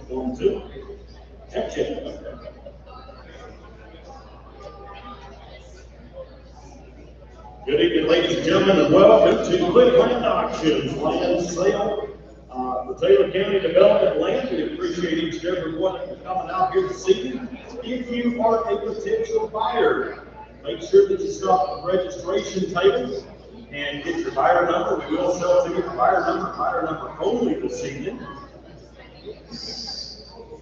One, two. Check, check. Good evening, ladies and gentlemen, and welcome to Quick Land Auctions Land Sale for Taylor County Development Land. We appreciate each and every one of you coming out here this evening. If you are a potential buyer, make sure that you stop at the registration table and get your buyer number. We will sell to you your buyer number only this evening.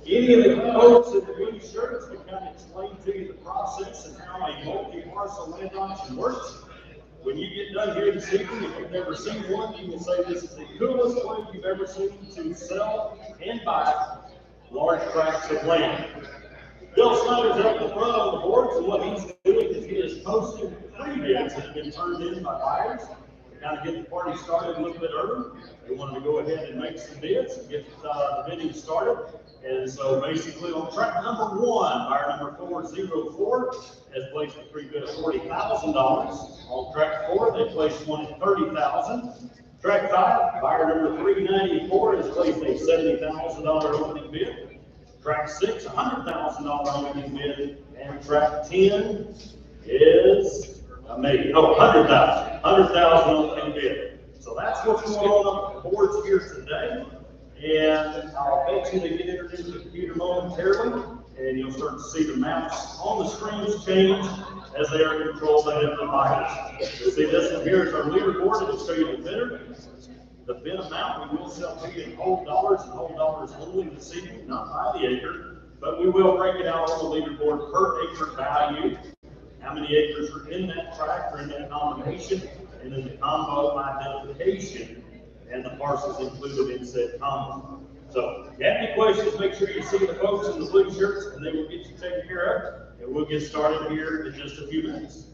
Any of the folks in the blue shirts can kind of explain to you the process and how a multi-parcel land auction works. When you get done here this evening, if you've never seen one, you will say this is the coolest way you've ever seen to sell and buy large tracts of land. Bill Snyder's up the front on the boards, and what he's doing is he is posting pre-bids that have been turned in by buyers to kind of get the party started a little bit early. They wanted to go ahead and make some bids and get the bidding started. And so basically on track number one, buyer number 404 has placed a pre-bid of $40,000. On track 4, they placed one at $30,000. Track 5, buyer number 394 has placed a $70,000 opening bid. Track 6, $100,000 opening bid. And track 10 is maybe, $100,000 opening bid. So that's what's going on the boards here today. And I'll bet you they get entered into the computer momentarily, and you'll start to see the maps on the screens change as they are controlled by different buyers. You'll see this one here is our leaderboard. It'll show you the bidder. The bid amount we will sell to you in whole dollars and whole dollars only this evening, not by the acre, but we will break it out on the leaderboard per acre value. How many acres are in that tract or in that combination, and then the combo identification and the parcels included in said combo. So if you have any questions, make sure you see the folks in the blue shirts and they will get you taken care of. And we'll get started here in just a few minutes.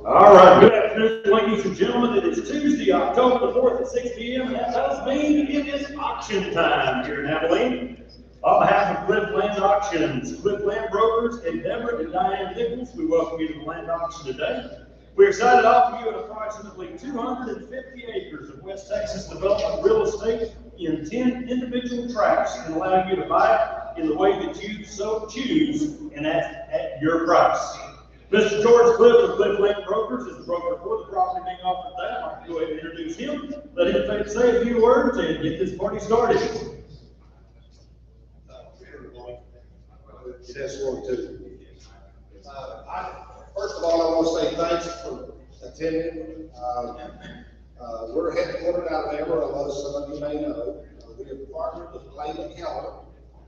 All right, good afternoon, ladies and gentlemen. It is Tuesday, October the 4th at 6 p.m. and that does mean it is auction time here in Abilene. On behalf of Cliff Land Auctions, Cliff Land Brokers, and Deborah and Diane Nichols, we welcome you to the land auction today. We're excited to offer you an approximately 250 acres of West Texas development real estate in 10 individual tracts and allow you to buy it in the way that you so choose and at your price. Mr. George Cliff of Cliff Land Brokers is the broker for the property being offered today. I'd like to go ahead and introduce him, let him say a few words and get this party started. That's one too. First of all, I want to say thanks for attending. We're headquartered out of Amarillo, some of you may know. We have partnered with Clayton Keller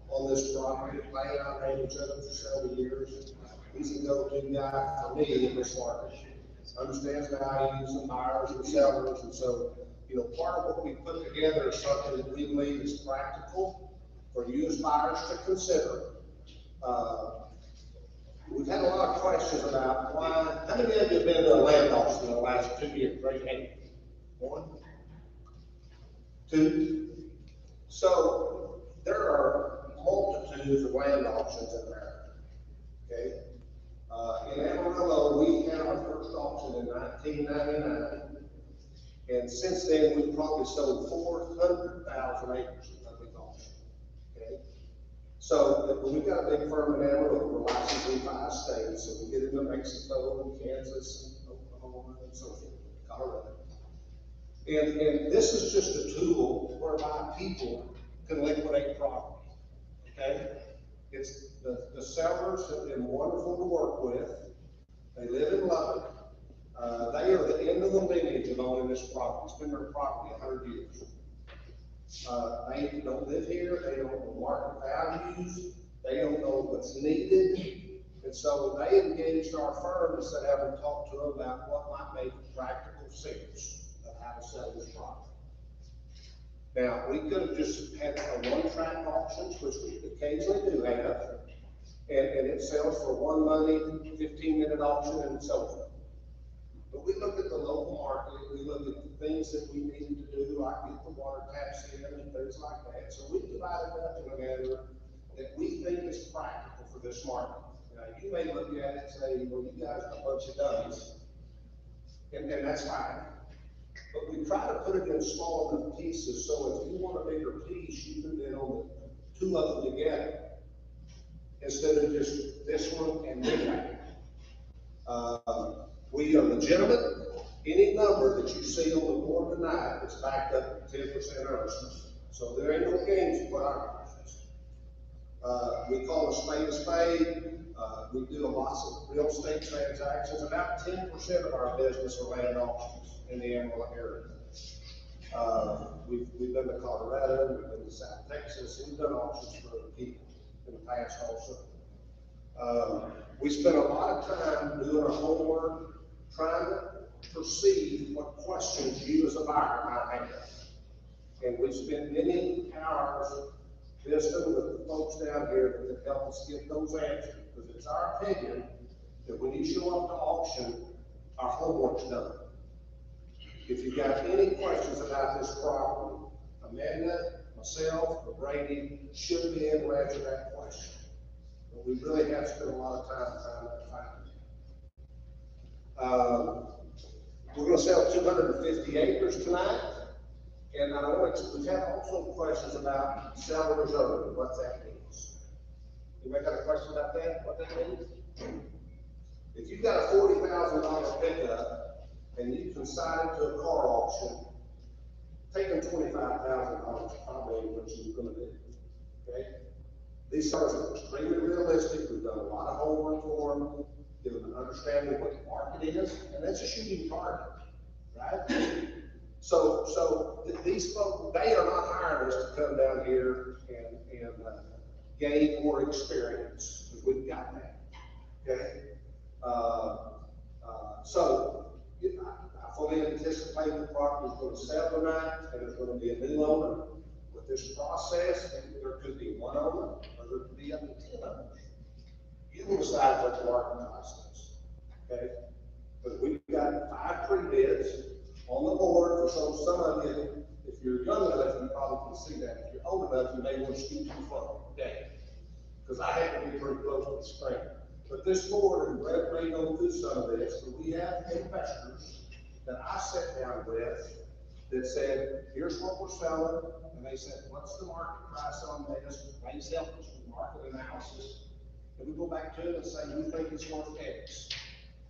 on this property. Clayton and I known each other for several years. He's a go-to guy for me in this market. Understands values and buyers and sellers, and so, you know, part of what we put together is something that we believe is practical for you as buyers to consider. We've had a lot of questions about why. How many of you have been to a land auction in the last 2 years? Raise your hand. 1, 2. So there are multitudes of land auctions in America. Okay. In Amarillo, we had our first auction in 1999, and since then we've probably sold 400,000 acres of public auction. Okay. So we've got a big firm in Amarillo. We're licensed in 5 states, so we get into Mexico and Kansas and Oklahoma and so forth, Colorado. And this is just a tool whereby people can liquidate property. Okay? It's the sellers have been wonderful to work with. They live in Lubbock. They are the end of the lineage of owning this property. It's been their property 100 years. They don't live here, they don't know market values, they don't know what's needed, and so they engaged our firm instead of having talked to them about what might make practical sense of how to sell this property. Now, we could have just had a one-track auctions, which we occasionally do have, and it sells for one money, 15-minute auction, and so forth. But we look at the local market, we look at the things that we need to do, like get the water taps in and things like that. So we divided it up in a manner that we think is practical for this market. Now, you may look at it and say, well, you guys are a bunch of dummies, and that's fine. But we try to put it in small enough pieces, so if you want a bigger piece, you can then own the 2 of them together, instead of just this one and this one. We are legitimate. Any number that you see on the board tonight is backed up with 10% earnestness. So there ain't no games to put our prices. We call a spade. We do lots of real estate transactions. About 10% of our business are land auctions in the Amarillo area. We've been to Colorado, we've been to South Texas, and we've done auctions for other people in the past also. We spend a lot of time doing our homework, trying to perceive what questions you as a buyer might have. And we spend many hours visiting with the folks down here that can help us get those answers. Because it's our opinion that when you show up to auction, our homework's done. If you've got any questions about this property, Amanda, myself, or Brady should be able to answer that question. But we really have spent a lot of time trying to find it. We're going to sell 250 acres tonight, and we've had also questions about seller reserve and what that means. Anybody got a question about that? What that means? If you've got a $40,000 pickup and you consign it to a car auction, taking $25,000 is probably what you're going to do. Okay? These sellers are extremely realistic. We've done a lot of homework for them, give them an understanding of what the market is, and that's a shooting target, right? So these folks, they are not hiring us to come down here and gain more experience, because we've got that, okay? So I fully anticipate the property is going to sell tonight, and there's going to be a new owner. With this process, there could be one owner, or there could be up to 10 owners. You will decide what the market price is, okay? But we've got 5 pre-bids on the board. For some of you, if you're young enough, you probably can see that. If you're old enough, and they will scoot you front, okay? Because I have to be pretty close to the screen. But this board, and Brett may go through some of this, but we have investors that I sat down with that said, here's what we're selling, and they said, what's the market price on this? Please help us with market analysis. And we go back to it and say, we think it's worth X.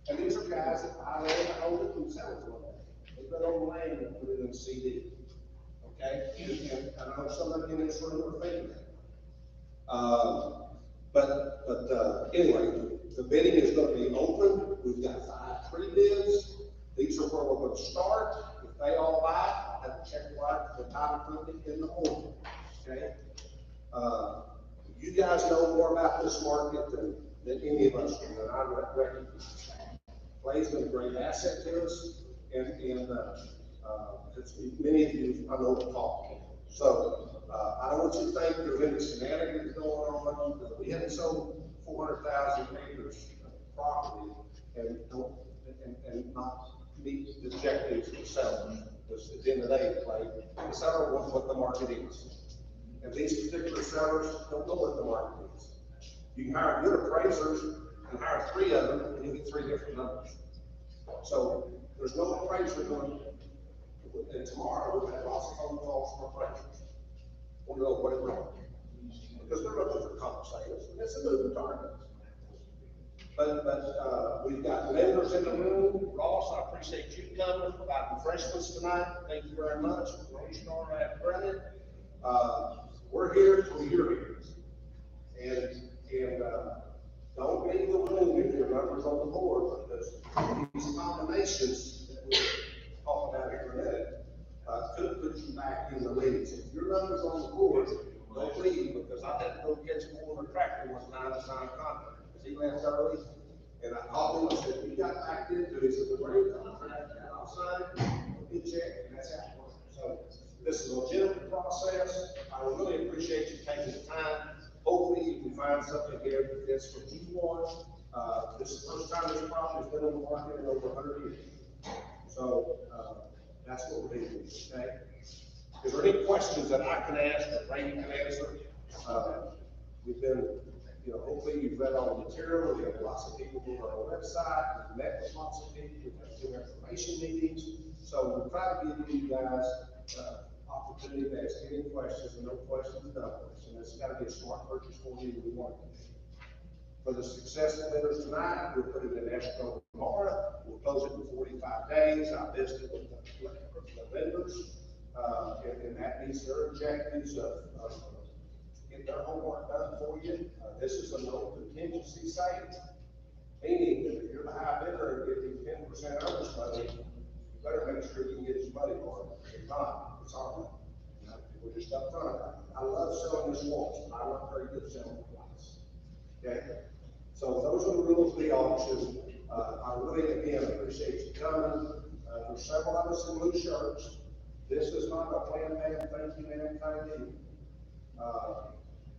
And these are guys that buy land and hold it themselves one day. They put on land and put it in a CD. Okay? And I know somebody in this room are thinking that. Anyway, the bidding is going to be open. We've got 5 pre-bids. These are where we're going to start. If they all buy, I'll have to check the title company in the morning. Okay? You guys know more about this market than any of us do, and I recognize that. Clay's been a great asset to us, and many of you, I know, will talk. So, I don't want you to think there's any shenanigans going on. We haven't sold 400,000 acres of property and not meet the objectives of the seller. Because at the end of the day, the seller wants what the market is. And these particular sellers don't know what the market is. You can hire good appraisers and hire 3 of them, and you get 3 different numbers. So there's no appraiser going. And tomorrow we'll have lots of phone calls from appraisers. We'll know what it wrong. Because they're looking for comp sales, and it's a moving target. But we've got members in the room. Ross, I appreciate you coming, providing refreshments tonight. Thank you very much. Rosnar at credit. We're here till you're here. And don't leave the room if your numbers on the board, because these combinations that we're talking about here in a minute could put you back in the leads. If your numbers on the board, don't leave, because I had to go catch more of a tractor one time to sign a contract, because he left early. And I called him and said, we got back into it. He said, we're ready to contract, I'll sign, we'll get checked, and that's how it works. So this is a legitimate process. I really appreciate you taking the time. Hopefully you can find something here that fits what you want. This is the first time this property has been on the market in over 100 years. So that's what we're doing, okay? Is there any questions that I can ask or Brady can answer? We've been, hopefully you've read all the material. We have lots of people on our website. We've met with lots of people. We've had 2 information meetings. So we'll try to give you guys opportunity to ask any questions, and no questions, no questions. It's got to be a smart purchase for you. We want it. For the successful bidders tonight, we'll put it in escrow tomorrow. We'll close it in 45 days. I visited with the vendors, and that meets their objectives of get their homework done for you. This is a no contingency sale, meaning that if you're the high bidder and give you 10% of money, you better make sure you can get your money for it. If not, it's our money. We're just up front. I love selling this once, but I'm not very good at selling it twice. Okay? So those are the rules of the auction. I really, again, appreciate you coming. There's several of us in blue shirts. This is not a plan, man, thank you, man, kind of deal.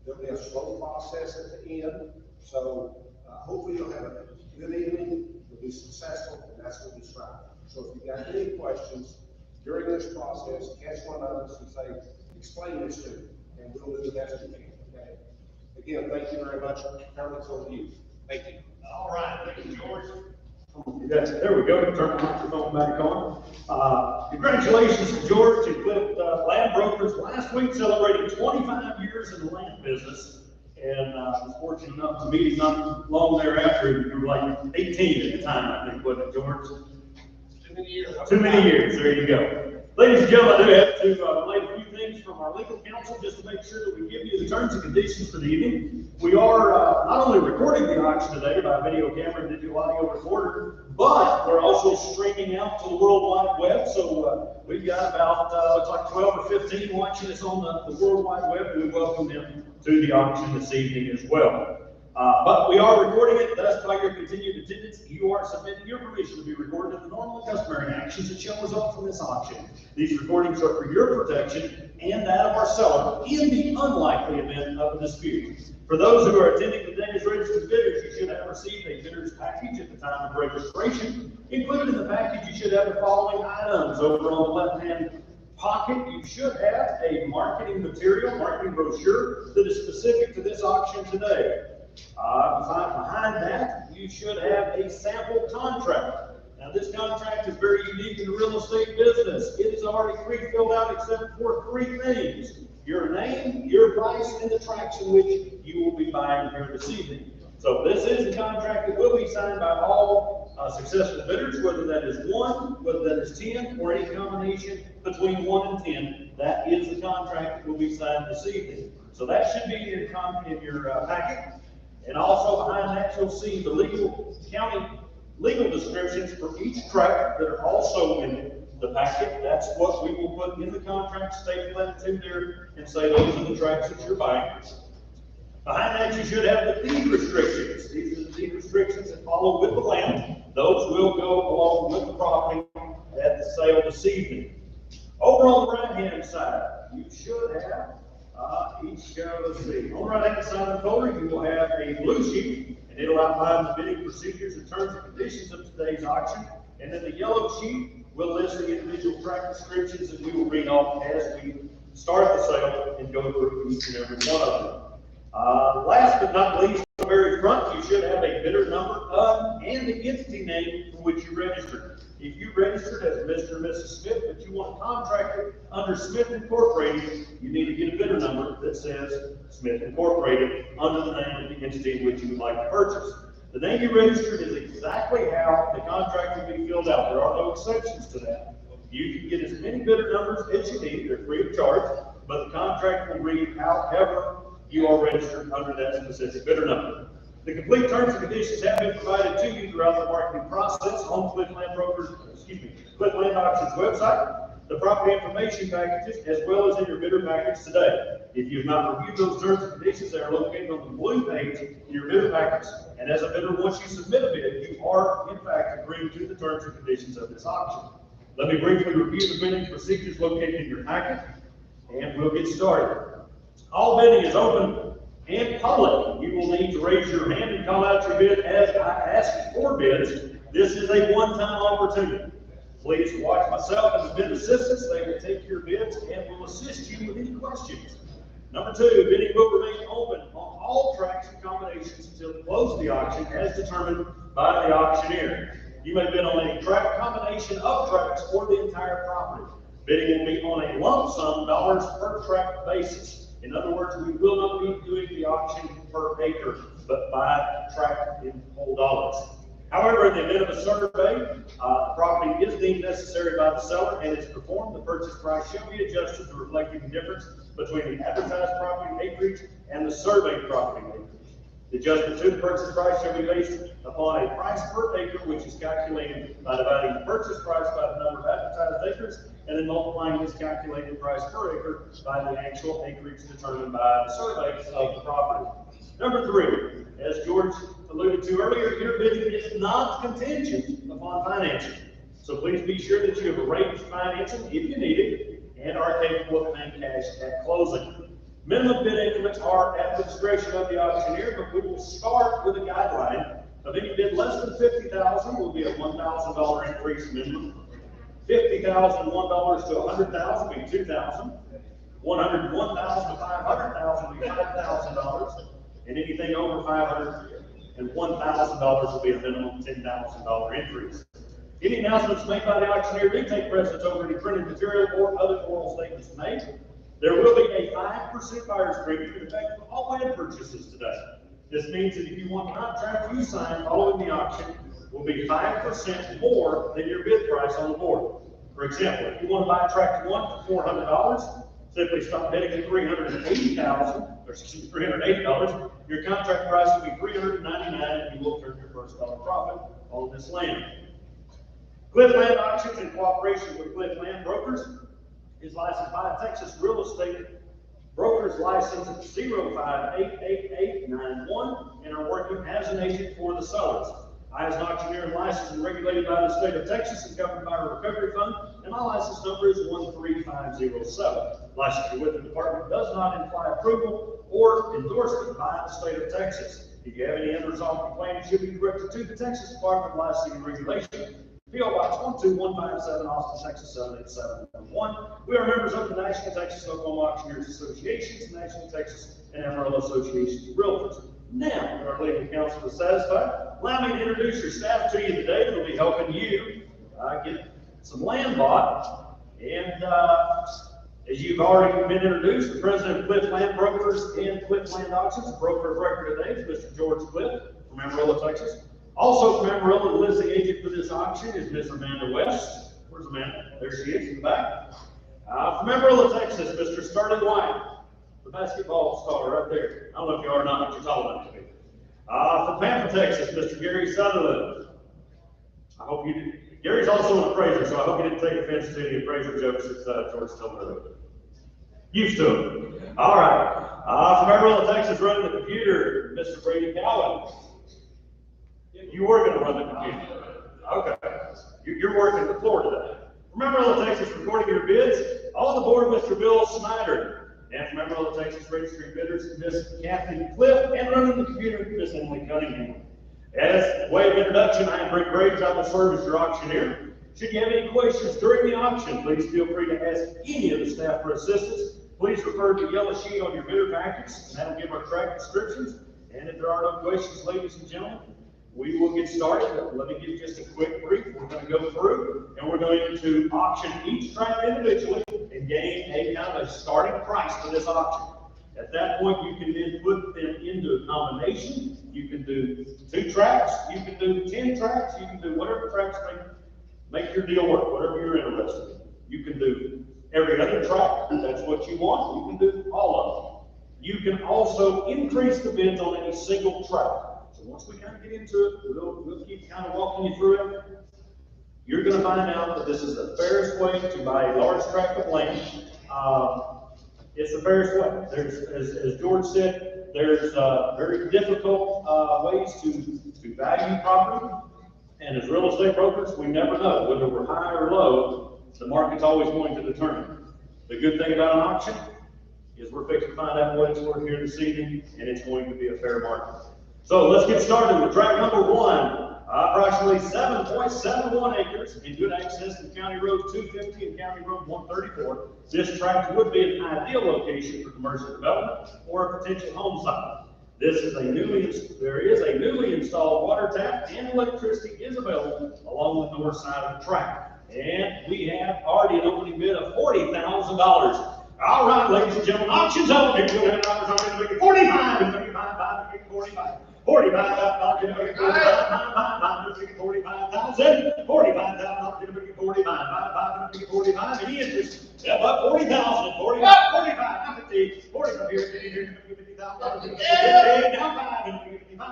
There'll be a slow process at the end. So hopefully you'll have a good evening. You'll be successful, and that's what we strive. So if you've got any questions during this process, catch one of us and say, explain this to me, and we'll do the best we can. Okay? Again, thank you very much. Carmen, it's over to you. Thank you. All right, thank you, George. Yes, there we go. Turn the microphone back on. Congratulations to George and Cliff Land Brokers. Last week celebrating 25 years in the land business, and I was fortunate enough to meet him not long thereafter. You were like 18 at the time, I think, wasn't it, George? Too many years. Too many years. There you go. Ladies and gentlemen, I do have to relate a few things from our legal counsel just to make sure that we give you the terms and conditions for the evening. We are not only recording the auction today by video camera and digital audio recorder, but we're also streaming out to the World Wide Web. So we've got about, looks like 12 or 15 watching us on the World Wide Web, and we welcome them to the auction this evening as well. But we are recording it, thus by your continued attendance, you are submitting your permission to be recorded in the normal and customary actions that shall result from this auction. These recordings are for your protection and that of our seller in the unlikely event of a dispute. For those who are attending today as registered bidders, you should have received a bidder's package at the time of registration. Included in the package, you should have the following items. Over on the left-hand pocket, you should have a marketing material, marketing brochure that is specific to this auction today. Behind that, you should have a sample contract. Now, this contract is very unique in the real estate business. It is already pre-filled out except for three things: your name, your price, and the tracts in which you will be buying here this evening. So this is a contract that will be signed by all successful bidders, whether that is 1, whether that is 10, or any combination between 1 and 10. That is the contract that will be signed this evening. So that should be in your packet. And also behind that, you'll see the county legal descriptions for each tract that are also in the packet. That's what we will put in the contract, staple that to there, and say those are the tracts that you're buying. Behind that, you should have the deed restrictions. These are the deed restrictions that follow with the land. Those will go along with the property at the sale this evening. Over on the right-hand side, you should have let's see. On the right-hand side of the folder, you will have a blue sheet, and it'll outline the bidding procedures and terms and conditions of today's auction. And then the yellow sheet will list the individual tract descriptions that we will read off as we start the sale and go through each and every one of them. Last but not least, on the very front, you should have a bidder number and the entity name for which you registered. If you registered as Mr. and Mrs. Smith, but you want to contract it under Smith Incorporated, you need to get a bidder number that says Smith Incorporated under the name of the entity in which you would like to purchase. The name you registered is exactly how the contract will be filled out. There are no exceptions to that. You can get as many bidder numbers as you need. They're free of charge, but the contract will read however you are registered under that specific bidder number. The complete terms and conditions have been provided to you throughout the marketing process on Cliff Land Auctions website, the property information packages, as well as in your bidder package today. If you have not reviewed those terms and conditions, they are located on the blue page in your bidder package. And as a bidder, once you submit a bid, you are in fact agreeing to the terms and conditions of this auction. Let me briefly review the bidding procedures located in your packet, and we'll get started. All bidding is open and public. You will need to raise your hand and call out your bid as I ask for bids. This is a one-time opportunity. Please watch myself and the bid assistants. They will take your bids and will assist you with any questions. Number 2, bidding will remain open on all tracts and combinations until the close of the auction as determined by the auctioneer. You may bid on a tract combination of tracts or the entire property. Bidding will be on a lump sum dollars per tract basis. In other words, we will not be doing the auction per acre, but by tract in whole dollars. However, in the event of a survey, the property is deemed necessary by the seller and is performed, the purchase price shall be adjusted to reflect the difference between the advertised property acreage and the surveyed property acreage. The adjustment to the purchase price shall be based upon a price per acre, which is calculated by dividing the purchase price by the number of advertised acres, and then multiplying this calculated price per acre by the actual acreage determined by the survey of the property. Number 3, as George alluded to earlier, your bidding is not contingent upon financing. So please be sure that you have arranged financing if you need it and are capable of paying cash at closing. Minimum bid increments are at the discretion of the auctioneer, but we will start with a guideline of any bid less than $50,000 will be a $1,000 increase minimum. $50,001 to $100,000 will be $2,000. $101,000 to $500,000 will be $5,000, and anything over $501,000 will be a minimum $10,000 increase. Any announcements made by the auctioneer do take precedence over any printed material or other oral statements made. There will be a 5% buyer's premium in effect for all land purchases today. This means that if you want a contract you sign following the auction, will be 5% more than your bid price on the board. For example, if you want to buy tract 1 for $400, simply stop bidding at $380. Your contract price will be $399, and you will turn your first dollar profit on this land. Cliff Land Auctions, in cooperation with Cliff Land Brokers, is licensed by Texas Real Estate Brokers License 05888891 and are working as an agent for the sellers. I, as an auctioneer, am licensed and regulated by the state of Texas and governed by a recovery fund, and my license number is 13507. Licensure with the department does not imply approval or endorsement by the state of Texas. If you have any unresolved complaints, you should be directed to the Texas Department of Licensing and Regulation. P.O. Box 12157, Austin, Texas 78711. We are members of the National Texas Oklahoma Auctioneers Association, National Texas NFRL Association of Realtors. Now, our legal counsel is satisfied. Allow me to introduce your staff to you today that will be helping you get some land bought. And as you've already been introduced, the president of Cliff Land Brokers and Cliff Land Auctions, the broker of record today is Mr. George Cliff from Amarillo, Texas. Also from Amarillo, the listing agent for this auction is Miss Amanda West. Where's Amanda? There she is in the back. From Amarillo, Texas, Mr. Sterling White, the basketball star right there. I don't know if you are or not, but you're tall enough to be. From Pampa, Texas, Mr. Gary Sutherland. I hope you did. Gary's also an appraiser, so I hope you didn't take offense to any appraiser jokes that George told me. Used to them. All right. From Amarillo, Texas, running the computer, Mr. Brady Cowan. You were going to run the computer. Okay. You're working the floor today. From Amarillo, Texas, recording your bids, on the board, Mr. Bill Snyder. And from Amarillo, Texas, registering bidders, Miss Kathy Cliff, and running the computer, Miss Emily Cunningham. As a way of introduction, I am Rick Graves. I will serve as your auctioneer. Should you have any questions during the auction, please feel free to ask any of the staff for assistance. Please refer to the yellow sheet on your bidder packets, and that'll give our track descriptions. And if there are no questions, ladies and gentlemen, we will get started. Let me give you just a quick brief. We're going to go through, and we're going to auction each track individually and gain a kind of a starting price for this auction. At that point, you can then put them into a combination. You can do 2 tracks, you can do 10 tracks, you can do whatever tracks make your deal work, whatever you're interested in. You can do every other track, if that's what you want. You can do all of them. You can also increase the bids on any single track. So once we kind of get into it, we'll keep kind of walking you through it. You're going to find out that this is the fairest way to buy a large tract of land. It's the fairest way. There's, as George said, there's very difficult ways to value property. And as real estate brokers, we never know whether we're high or low. The market's always going to determine. The good thing about an auction is we're fixing to find out what it's worth here this evening, and it's going to be a fair market. So let's get started with track number 1. Approximately 7.71 acres in good access to County Road 250 and County Road 134. This tract would be an ideal location for commercial development or a potential home site. There is a newly installed water tap and electricity is available along the north side of the tract. And we have already an opening bid of $40,000. All right, ladies and gentlemen, auction's open. If you'll have $45, and make it 45, and 35, and 45. $45,000, and make it 45, and make it 45,000. $45,000, and make it 45, and make it 45. Any interest? Yeah, about 40,000, 45, 45, 50, 45 here, 50 here, 50,000, 50, down 5, and make it 55, 5,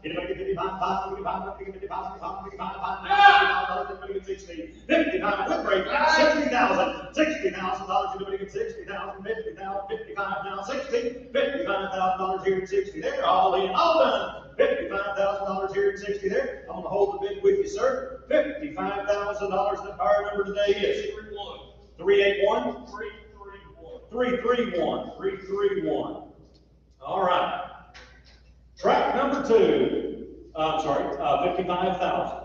and make it 55, 55, make it 55, 55, make it 60, 55, with break, $60,000, $60,000, and make it 60,000, 50,000, 55, now 60, $55,000 here and 60 there, all in, all done. $55,000 here and 60 there. I'm going to hold the bid with you, sir. $55,000. The power number today is 381 331 331. All right. Track number 2. I'm sorry, 55,000.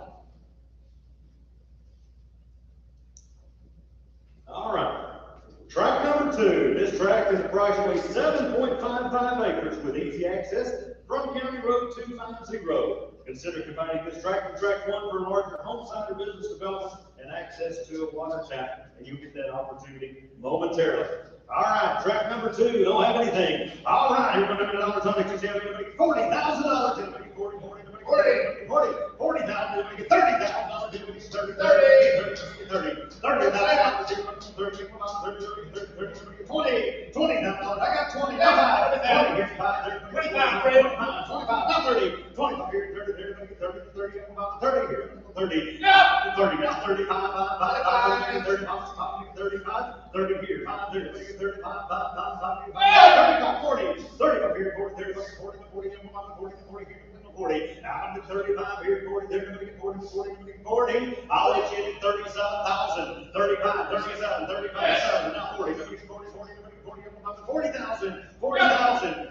All right. Track number 2. This tract is approximately 7.55 acres with easy access from County Road 250. Consider combining this tract with track 1 for larger home site or business development and access to a water tap, and you'll get that opportunity momentarily. All right, track number 2, don't have anything. All right, you're going to $100 on it. You have to make $40,000. You're going to make 40, 40, 40, 40,000. You're going to make $30,000. You're going to make 30, 30, 20, I got 20, 25, 25, 30, 25 here, 30, here, 40. I'll let you in 37,000, 35, 37, 35, 7, now 40, 40,000. Now 40,000.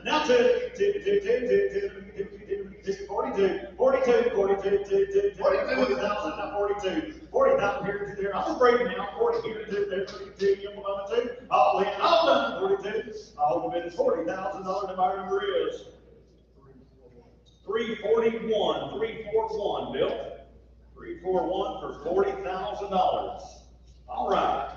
40,000, now 42. 40,000 here to there. I'm breaking down 40 here to there. 32, all in, all done. 42. All of it is $40,000. And our number is 341. 341, Bill. 341 for $40,000. All right.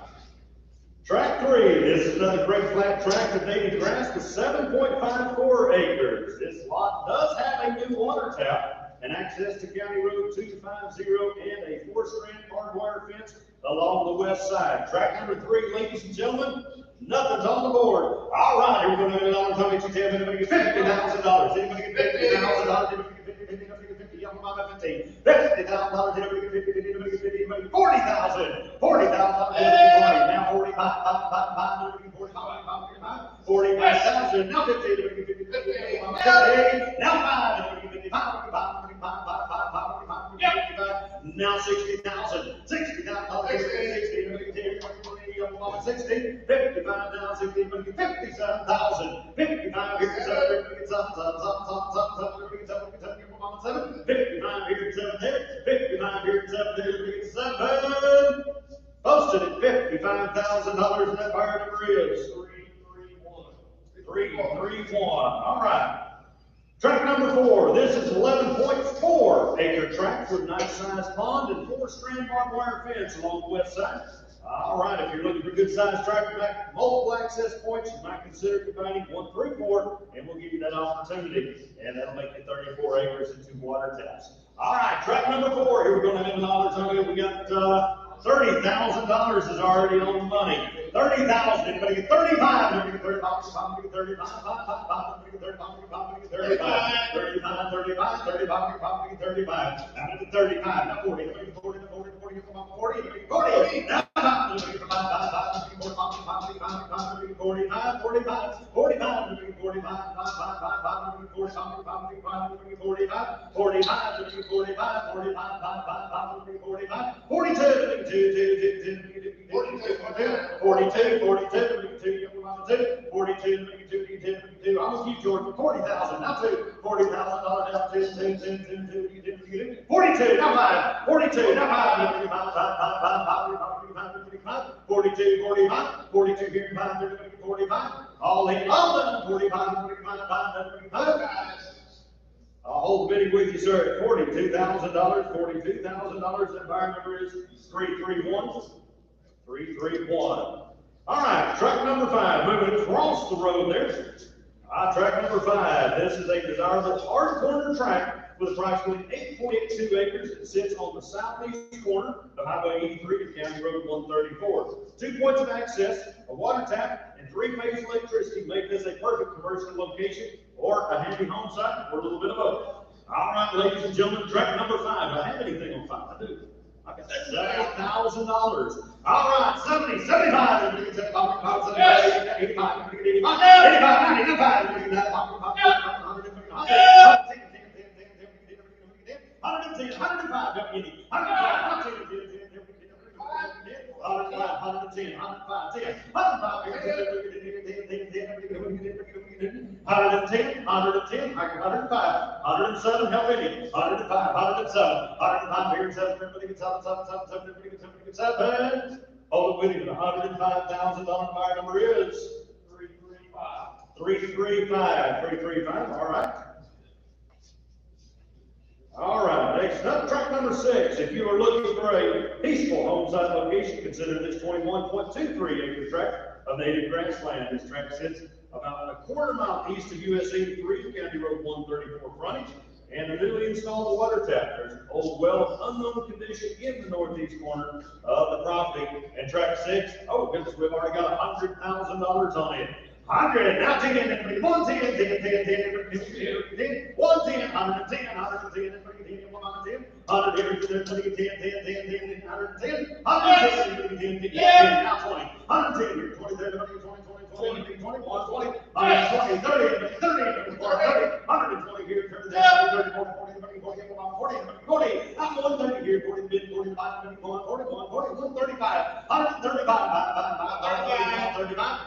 Track 3. This is another great flat tract of native grass with 7.54 acres. This lot does have a new water tap and access to County Road 250 and a 4-strand barbed wire fence along the west side. Track number 3, ladies and gentlemen, nothing's on the board. All right, here we go. Anybody get $50,000? Anybody get $50,000? Anybody get $50,000? Young mama 15. $50,000. Anybody get 50? Anybody get 50? Anybody get 40,000? 40,000. Now 45. 45,000. Now 50. Anybody get 50? Now 5. Anybody get 50? 5. Now 60,000. 60,000. 60. 55,000. Anybody get 57,000? 55. Here's 7. 55 here at 7 there. 55 here at 7 there. 7. Posted at $55,000. And that buyer number is 331. All right. Track number 4. This is 11.4 acre tract with nice sized pond and 4-strand barbed wire fence along the west side. All right, if you're looking for good sized tract back, multiple access points, you might consider combining 1 through 4, and we'll give you that opportunity. And that'll make it 34 acres and 2 water taps. All right, track number 4. Here we're going to have $1 on it. We got $30,000 is already on the money. 30,000. Anybody get 35? Anybody get 35? 35. 35. 35. Now 40. 40. 40. Now 42. I'm with you, George. 40,000. Now 2. $40,000 down. 42. Now 5. 42. Now 5. 42. 45. 42 here. 45. All in. All done. 45. I'll hold the bidding with you, sir, at $42,000. $42,000. That buyer number is 331. 331. All right, track number 5, moving across the road there. Track number 5. This is a desirable hard corner track with approximately 8.82 acres. It sits on the southeast corner of Highway 83 and County Road 134. 2 points of access, a water tap, and 3-phase electricity make this a perfect commercial location or a handy home site or a little bit of both. All right, ladies and gentlemen, track number 5. Do I have anything on 5? I do. I got $70,000. All right, 70, 75, 75, 85, 85, 110, 110, 105, 107, how many? 105, 107, 105, here, 7, 7. Hold it with you, the $105,000 buyer number is 335. 335, 335, all right. All right, next up, track number 6. If you are looking for a peaceful home site location, consider this 21.23 acre tract of native grassland. This tract sits about a quarter mile east of US 83, County Road 134 frontage, and a newly installed water tap. There's an old well of unknown condition in the northeast corner of the property. And track 6, oh goodness, we've already got $100,000 on it. 100, now 10, 110, 110, 110, 110, 110, now 20, 110 here, 20, 30, 20, 20, 21, 20, 120, 30, 30, 120 here, 30, 30, 40, 40, I'm 130 here, 40, 45, 41, 41, 41, 35, 135, 35,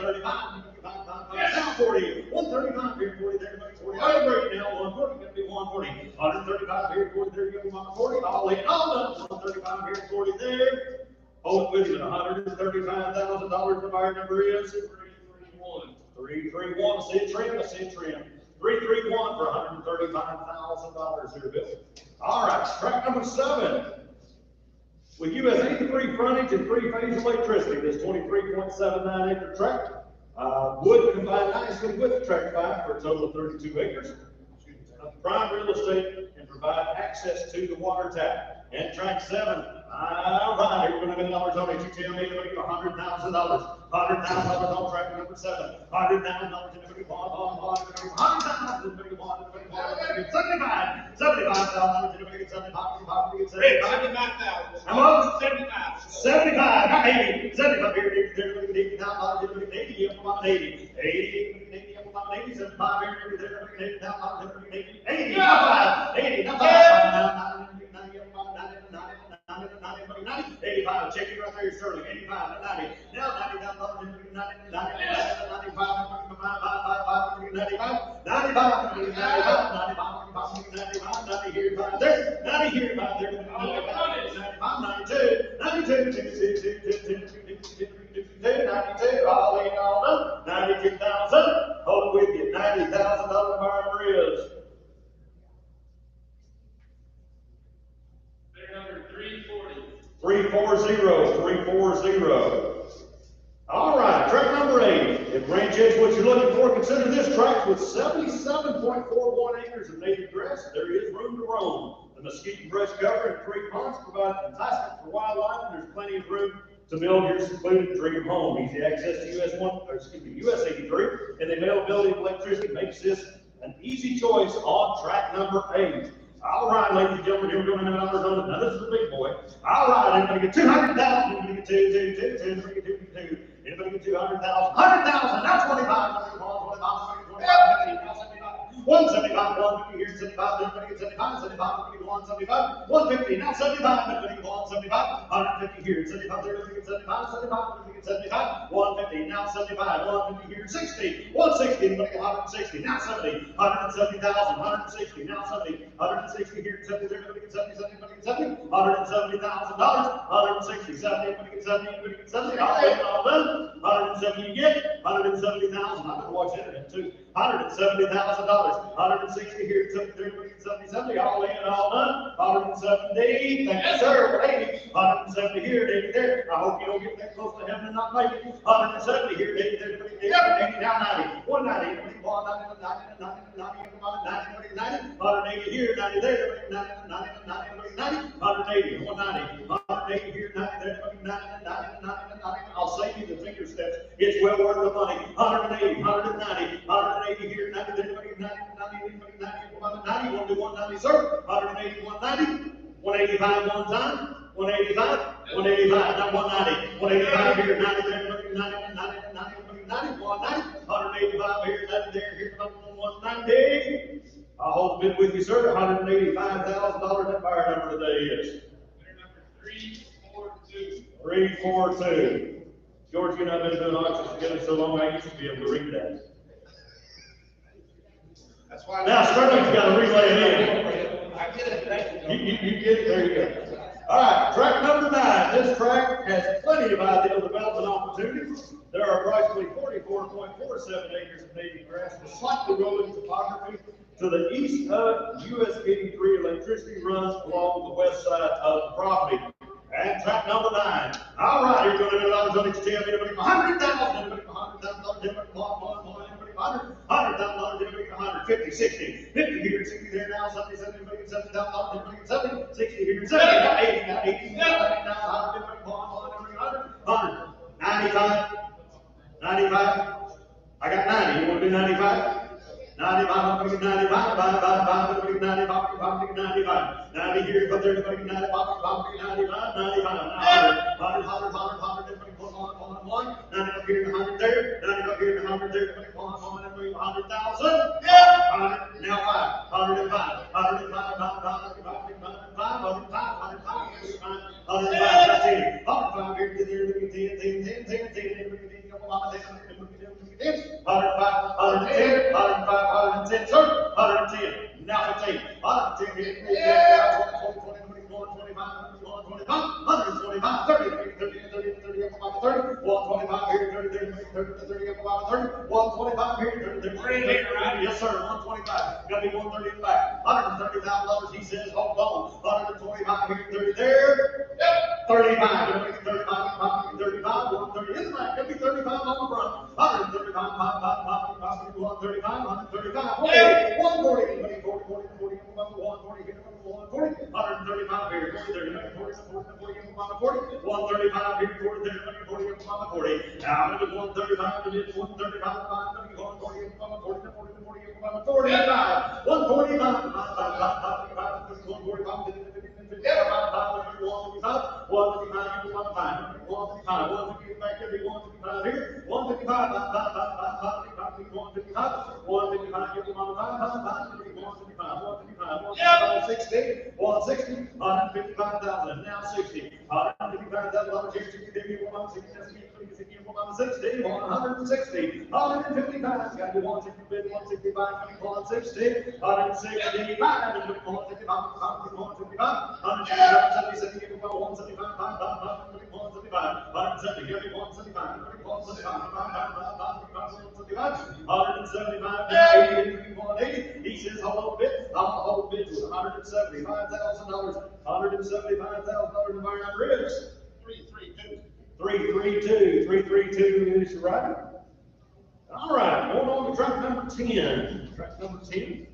35, 40, 140, 135 here, 40 there, 40. I'm breaking now, 140, gonna be 140, 135 here, 40 there, gonna be 140. All in, all done. 135 here, 40 there. Hold it with you, $135,000. The buyer number is 331. 331. I see a trend. I see a trend. 331 for $135,000 here, Bill. All right, track number 7. With US 83 frontage and 3-phase electricity, this 23.79 acre tract would combine nicely with tract 5 for a total of 32 acres. Prime real estate and provide access to the water tap. And track 7, all right, here we're going to $1 on it. You tell me to make $100,000. $100,000 on track number 7. $100,000 to make $100,000 to make $75,000 to make it 75,000. 75,000. How much? 75. 75, not 80. 75 here, $80,000 to make 80, 80, 75 here, $80,000 to make 80, 80, not 5, 80, not 5, 85, check it right there, Sterling, 85, 90, now $90,000 to make 90, 95, 90 here, 5 there, 90 here, 5 there, 95, 92, 92, all in, all done, 92,000, hold it with you, $90,000 buyer is. Number 340. 340. All right, track number 8. If range is what you're looking for, consider this tract with 77.41 acres of native grass. There is room to roam. The mesquite and brush cover and 3 ponds provide enticement for wildlife, and there's plenty of room to build your secluded dream home. Easy access to US 83, and the availability of electricity makes this an easy choice on track number 8. All right, ladies and gentlemen, here we're going to $100 on it. Now this is the big boy. All right, everybody get 200,000. Everybody get 2. Everybody get 2. Anybody get 200,000? 100,000. Now 25. 175, 150 here, 75, everybody get 75, 75, 175, 150, now 75, everybody get 175, 150 here, 75, everybody get 75, 75, everybody get 75, 150, now 75, 150 here, 60, 160, everybody get 160, now 70, 170,000, 160, now 70, 160 here, 70, everybody get 70, 70, everybody get 70, $170,000, 160, 70, everybody get 70, everybody get 70, all done, 170 you get, 170,000, I better watch internet too, $170,000. 160 here, 70, 70, all in, all done. 170, thank you, sir. 80, 170 here, 80 there. I hope you don't get that close to heaven and not make it. 170 here, 80 there, 80 now 90, 190, 190, 180 here, 90 there, 90, 180, 190, 180 here, 90 there, 90. I'll save you the finger steps. It's well worth the money. 180, 190, 180 here, 90 there, 90, 190, sir. 180, 190, 185 one time, 185, 185, now 190, 185 here, 90 there, 90, 185 here, 90 there, here, 190. I'll hold it with you, sir. $185,000. That buyer number today is. Number 342. 342. George, you know, I've been doing auctions together so long, I used to be able to read that. That's why. Now, Sterling's got to relay it in. I get it, thank you. You get it, there you go. All right, track number 9. This track has plenty of ideal development opportunities. There are approximately 44.47 acres of native grass with slightly rolling topography. To the east of US 83, electricity runs along the west side of the property. And track number 9. All right, you're going to do $100 on each tail. Everybody, $100,000. Everybody, $100,000. Everybody, 150, 60, 50 here, 60 there now, 70, 70, everybody, $70,000. Everybody, 70, 60 here, 70, now 80, now 80, now 90, now 100, 95, 95. I got 90. You want to do 95? 95, I'm going to get 95, 5, 5, 5, I'm going to get 95, 95, 90 here, but there's going to get 95, 95, 95, 100, everybody put on, 90 up here, 100 there, 90 up here, 100 there, everybody put on, everybody 100,000, yeah, 100, now 5, 105, 105, 105, 10, 105 here, 10, 10, 10, 10, 10, 10, 105, 110, 110, sir. 110. Now 15. 110 here. 20, 25, 125, 30, 30, 125 here, 30, up about 30, 125 here, 30, yes, sir, 125. Gotta be 130 in the back. $130,000, he says, hold on. 125 here, 30 there. Yep. 35, 35, 35, 130 in the back. Gotta be 35 on the front. 135, 135, 135, 140, 40, 140 here, 140, 135 here, 135 here, 40, 40, now to 135 to this 135, 145, 160, 155,000, now 60, $155,000 here, 60, 160, 160, 155, got to be 160, 165, 160, 165, 180. He says, hold on a bit, I'm gonna hold a bit to $175,000, $175,000 in my ribs. 332 is right. All right, going on to track number 10. Track number 10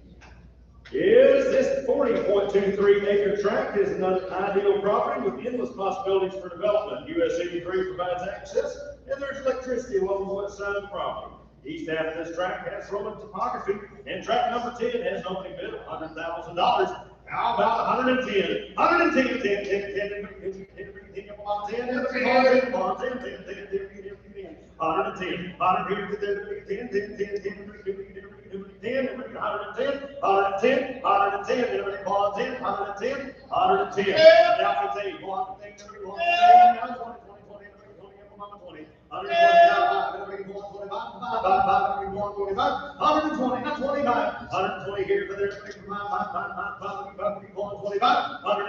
is this 40.23 acre tract is an ideal property with endless possibilities for development. US 83 provides access, and there's electricity along the west side of the property. East half of this tract has rolling topography, and tract number 10 has an opening bid of $100,000. How about 110? 110, 10, 10, 10, 10, 10, 120 here for their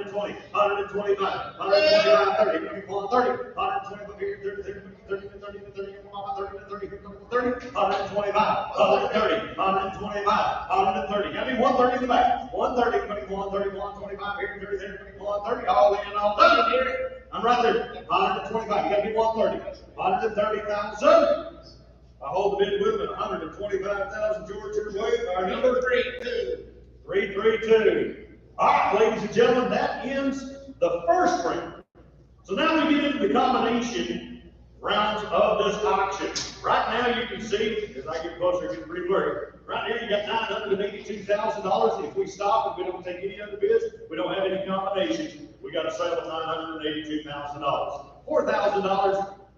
120, 125, 130, 30, 120 here, 30, 125, 130, 125, 130. Got me 130 in the back. 130, 130, 125 here, 30, 130, all in, all done here. I'm right there. 125. You got me 130. 130,000. I hold the bid with it, 125,000, George, your way. Our number 332. All right, ladies and gentlemen, that ends the first round. So now we get into the combination rounds of this auction. Right now you can see, as I get closer, it gets pretty blurry. Right here you got $982,000. If we stop and we don't take any other bids, we don't have any combinations, we got a sale of $982,000. $4,000, a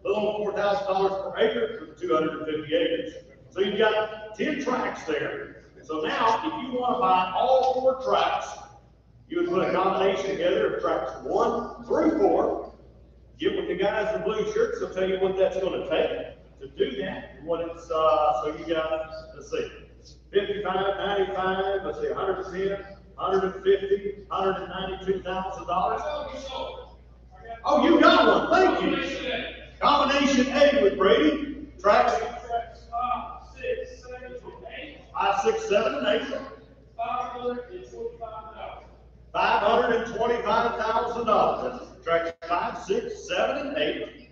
little over $4,000 per acre for 250 acres. So you've got 10 tracts there. So now, if you want to buy all 4 tracts, you would put a combination together of tracts 1 through 4. Get with the guys in blue shirts, they'll tell you what that's going to take to do that. What it's, so you got, let's see, 55, 95, let's see, 110, 150, $192,000. Oh, you got one, thank you. Combination A with Brady, tracts 5, 6, 7, and 8. $525,000. That's tracks 5, 6, 7, and 8.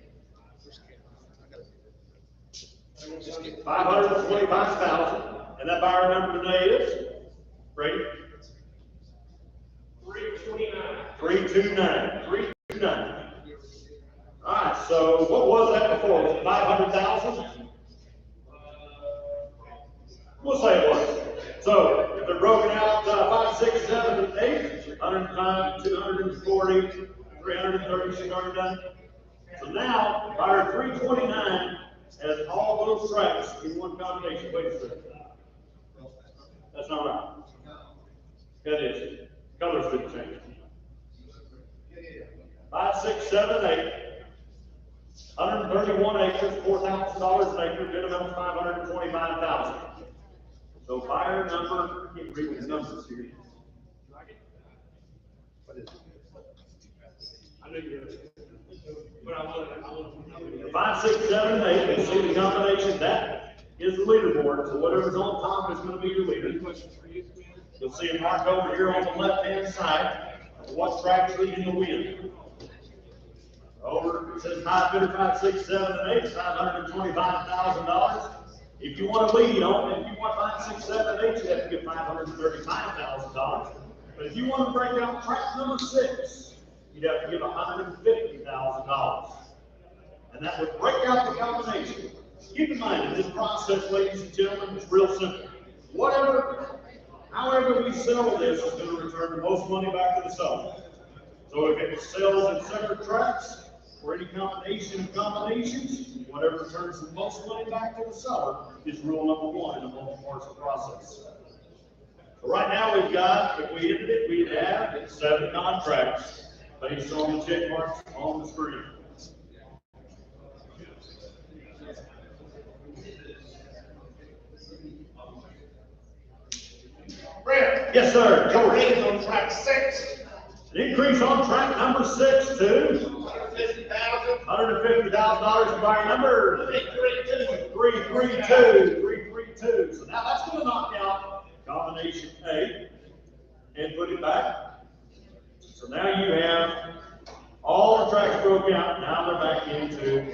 525,000. And that buyer number today is Brady. 329. 329. All right. So what was that before? Was it 500,000? We'll say it was. So if they're broken out 5, 6, 7, and 8, 105, 240, 330, 609. So now buyer 329 has all those tracks in one combination. Wait a second. That's not right. That is. Colors didn't change. 5, 6, 7, 8. 131 acres, $4,000 an acre, bid amount $525,000. So So buyer number, I can't read the numbers here. What is it? I know you're, but I want. 5, 6, 7, and 8, you see the combination, that is the leaderboard, so whatever's on top is gonna be your leader. You'll see it marked over here on the left-hand side, what track's leading the win. Over, it says high bidder 5, 6, 7, and 8, $525,000. If you want to lead on, if you want 5, 6, 7, and 8, you have to get $535,000. But if you want to break out track number 6, you'd have to give $150,000. And that would break out the combination. Keep in mind, in this process, ladies and gentlemen, it's real simple. However we sell this is going to return the most money back to the seller. So if it sells in separate tracks, or any combination of combinations, whatever returns the most money back to the seller is rule number 1 in the multi-parcel process. So right now we've got, if we ended it, we'd have 7 contracts based on the check marks on the screen. Brent? Yes, sir. Your raise on track 6. An increase on track number 6 to $150,000 to buyer number 332. So now that's going to knock out combination A and put it back. So now you have all the tracks broke out. Now they're back into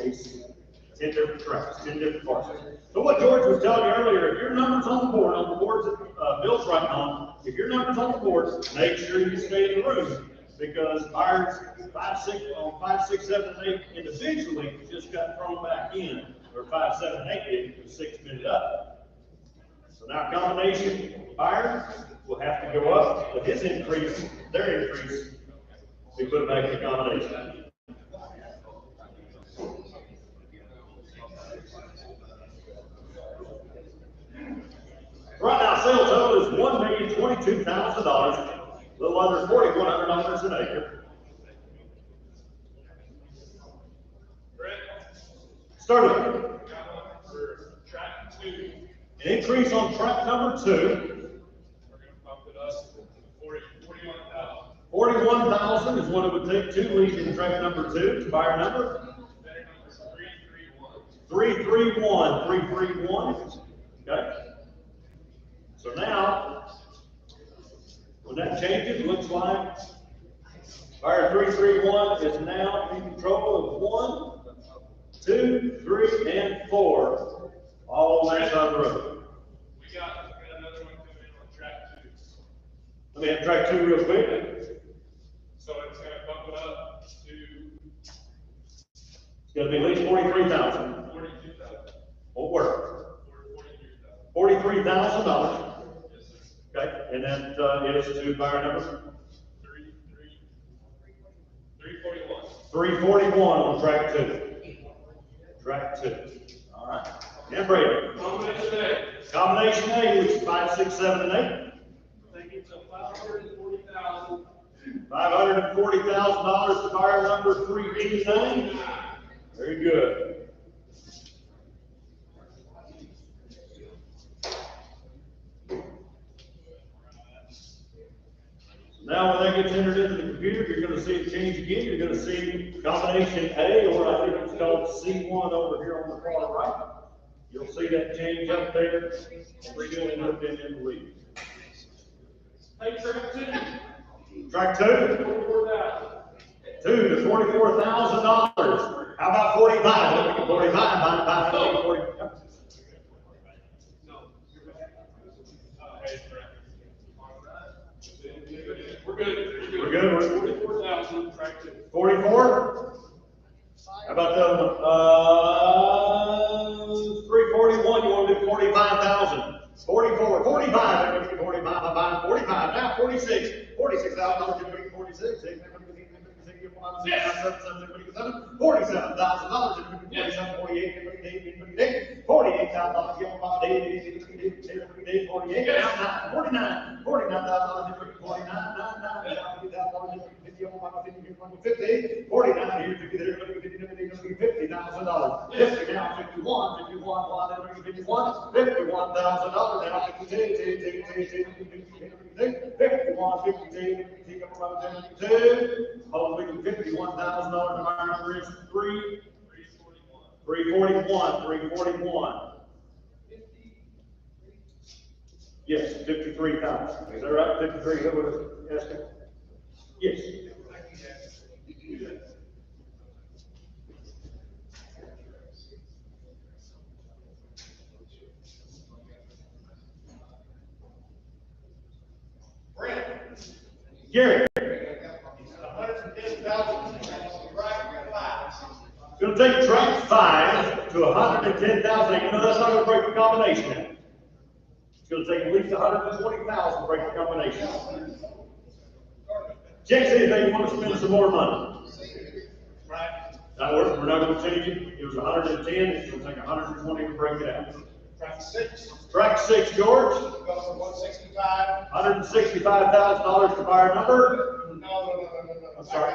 10 different tracks, 10 different parcels. So what George was telling you earlier, if your number's on the boards that Bill's writing on, if your number's on the board, make sure you stay in the room, because buyers 5, 6, 7, and 8 individually just got thrown back in, or 5, 7, and 8 did, because 6 bid it up. So now combination buyer will have to go up with his increase, their increase, to put it back in the combination. Right now, sale total is $1,022,000, a little under $4,100 an acre. Started. For track 2. An increase on track number 2. We're gonna bump it up to 41,000. 41,000 is what it would take to lead in track number 2 to buyer number. Better number 331. 331. Okay. So now, when that changes, it looks like buyer 331 is now in control of 1, 2, 3, and 4. All on that side of the road. We got another one coming in on track 2. Let me have track 2 real quick. So it's gonna bump it up to It's gonna be at least 43,000. 42,000. Won't work. Or 43,000. $43,000. Yes, sir. Okay, and that is to buyer number 341. 341 on track 2. Track 2. All right. And Brady. Combination A. Combination A, which is 5, 6, 7, and 8. Take it to $540,000. $540,000 to buyer number 389. Very good. Now, when that gets entered into the computer, you're going to see it change again. You're going to see combination A, or I think it's called C1 over here on the far right. You'll see that change up there. We're going to look in the lead. Hey, track 2. Track 2. 44,000. 2 to $44,000. How about 45? 45 by 40. No. We're good. We're good. We're 44,000, track 2. 44? How about the 341? You want to do 45,000? 44, 45. Everybody get 45. 45. Now 46. $46,000. Everybody get 46. Yes. $47,000. 47, 48, 48,000. Give them about 48. 49. $49,000. 50. 49 here, 50 there, 50,000. 50 now, 51, 51, 51, 51, $51,000. $51,000 now, 52, 51, 52, 52, hopefully $51,000 to buy number is 341. Yes, 53,000. Is that right? 53, that was asking? Yes. Gary. Gonna take track 5 to 110,000. You know that's not gonna break the combination now. It's gonna take at least 120,000 to break the combination. Check see if they want to spend some more money. That works. We're not gonna change it. It was 110. It's gonna take 120 to break it out. Track 6, George. $165,000 to buy a number. No. I'm sorry.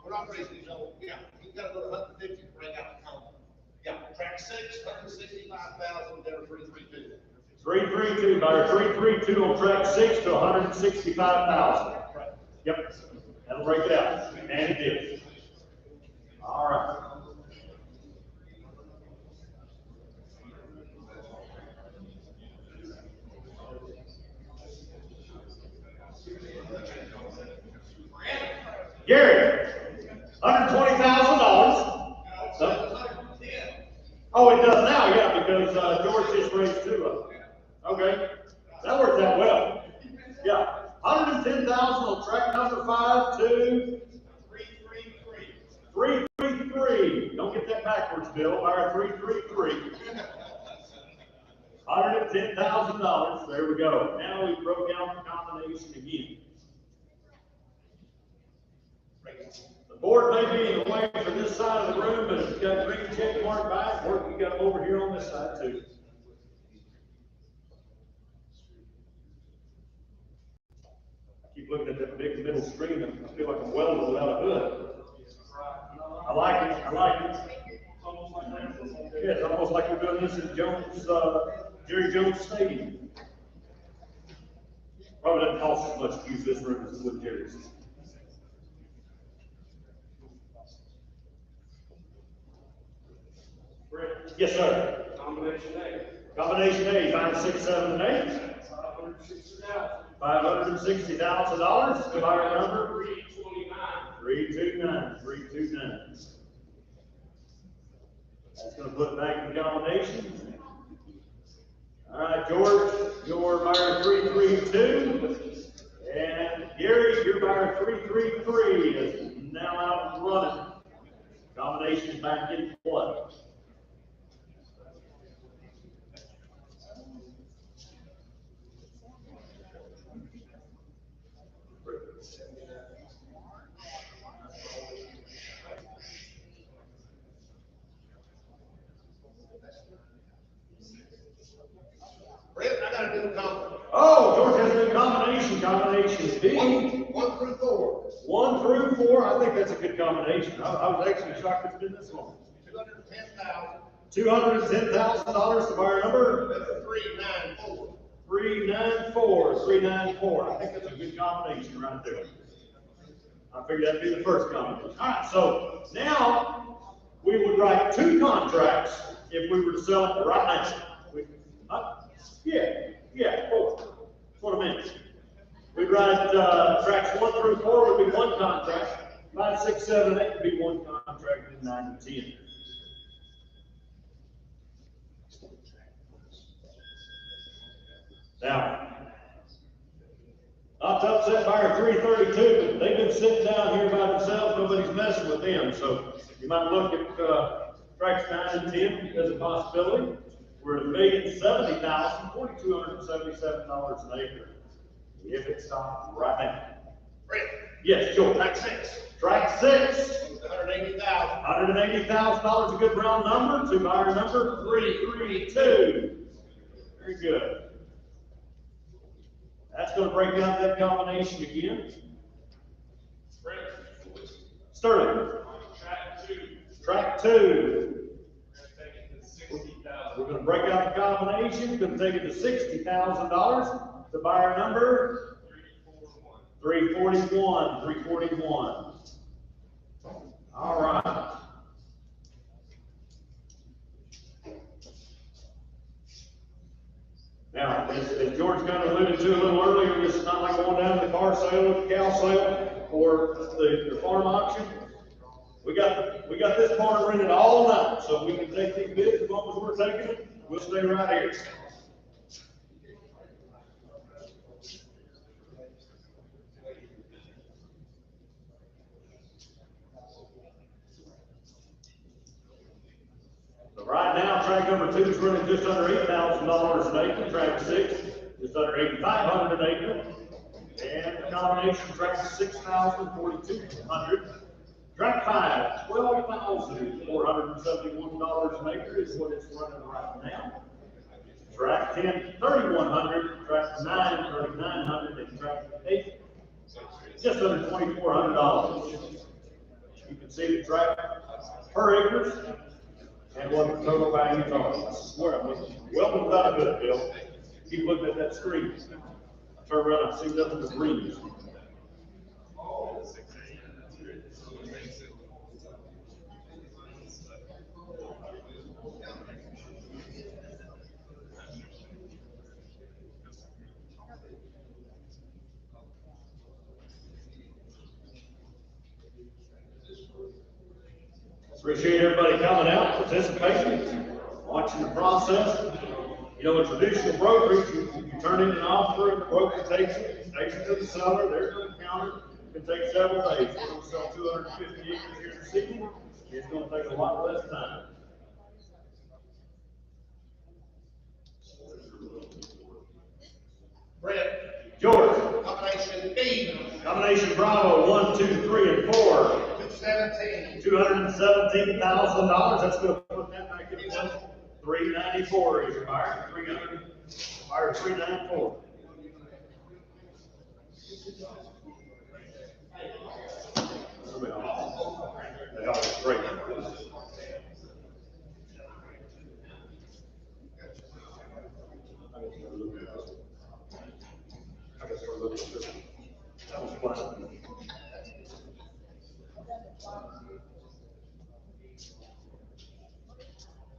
We're not raising these old, yeah, you gotta go to 150 to break out the column. Yeah, track 6, 165,000, there 332. 332, buyer 332 on track 6 to 165,000. Yep, that'll break it out, and it did. All right. Gary, $120,000. Oh, it does now, yeah, because George just raised 2 of them. Okay, that worked out well. Yeah, 110,000 on track number 5 to 333. Don't get that backwards, Bill. Buyer 333. $110,000. There we go. Now we broke out the combination again. The board may be in the way for this side of the room, but if you've got green check mark back, or you got them over here on this side too. I keep looking at that big middle screen and I feel like I'm welding without a hood. I like it. Yeah, it's almost like we're doing this at Jerry Jones Stadium. Probably doesn't cost as much to use this room as it would Jerry's. Yes, sir. Combination A. Combination A, 5, 6, 7, and 8. $560,000 to buy a number. 329. That's going to put it back in the combination. All right, George, your buyer 332. And Gary, your buyer 333 is now out and running. Combination is back in play. Brent, I gotta do a combination. Oh, George has a new combination. Combination B. 1 through 4. 1 through 4. I think that's a good combination. I was actually shocked it's been this long. 210,000. $210,000 to buy a number. 394. 394. I think that's a good combination right there. I figured that'd be the first combination. All right, so now we would write 2 contracts if we were to sell it right now. Yeah, 4. That's what I meant. We'd write tracks 1 through 4 would be 1 contract. 5, 6, 7, and 8 would be 1 contract, and 9 and 10. Now, not to upset buyer 332, but they've been sitting down here by themselves. Nobody's messing with them. So you might look at tracks 9 and 10 as a possibility. We're at $1,070,000, $2,277 an acre. If it stopped right now. Brent. Yes, sure. Track 6. Track 6. $180,000. $180,000, a good round number. To buyer number 332. Very good. That's going to break down that combination again. Sterling. Track 2. Track 2. We're taking the $60,000 We're gonna break out the combination, gonna take it to $60,000. The buyer number? 341. 341. All right. Now, as George kind of alluded to a little earlier, this is not like going down to the car sale, the cow sale, or the farm auction. We got this part rented all night, so we can take these bids as long as we're taking it. We'll stay right here. So right now, track number 2 is running just under $8,000 an acre. Track 6 just under $8,500 an acre, and the combination track 6,042 Track 5, $12,471 an acre is what it's running right now. Track 10, $3,100. Track 9, $3,900, and track 8, just under $2,400. You can see the track per acres and what the total values are. I swear, welcome without a bit, Bill. Keep looking at that screen. Turn around and see nothing but greens. Appreciate everybody coming out, participating, watching the process. You know, a traditional brokerage, you turn in an offer, and the broker takes it to the seller, they're going to count it. It can take several days. We're going to sell 250 acres here this evening. It's going to take a lot less time. Brett. George. Combination B. Combination Bravo, 1, 2, 3, and 4. 217. $217,000. That's going to put that back in place. 394 is your buyer. 300. Buyer 394. They are great. That was fun.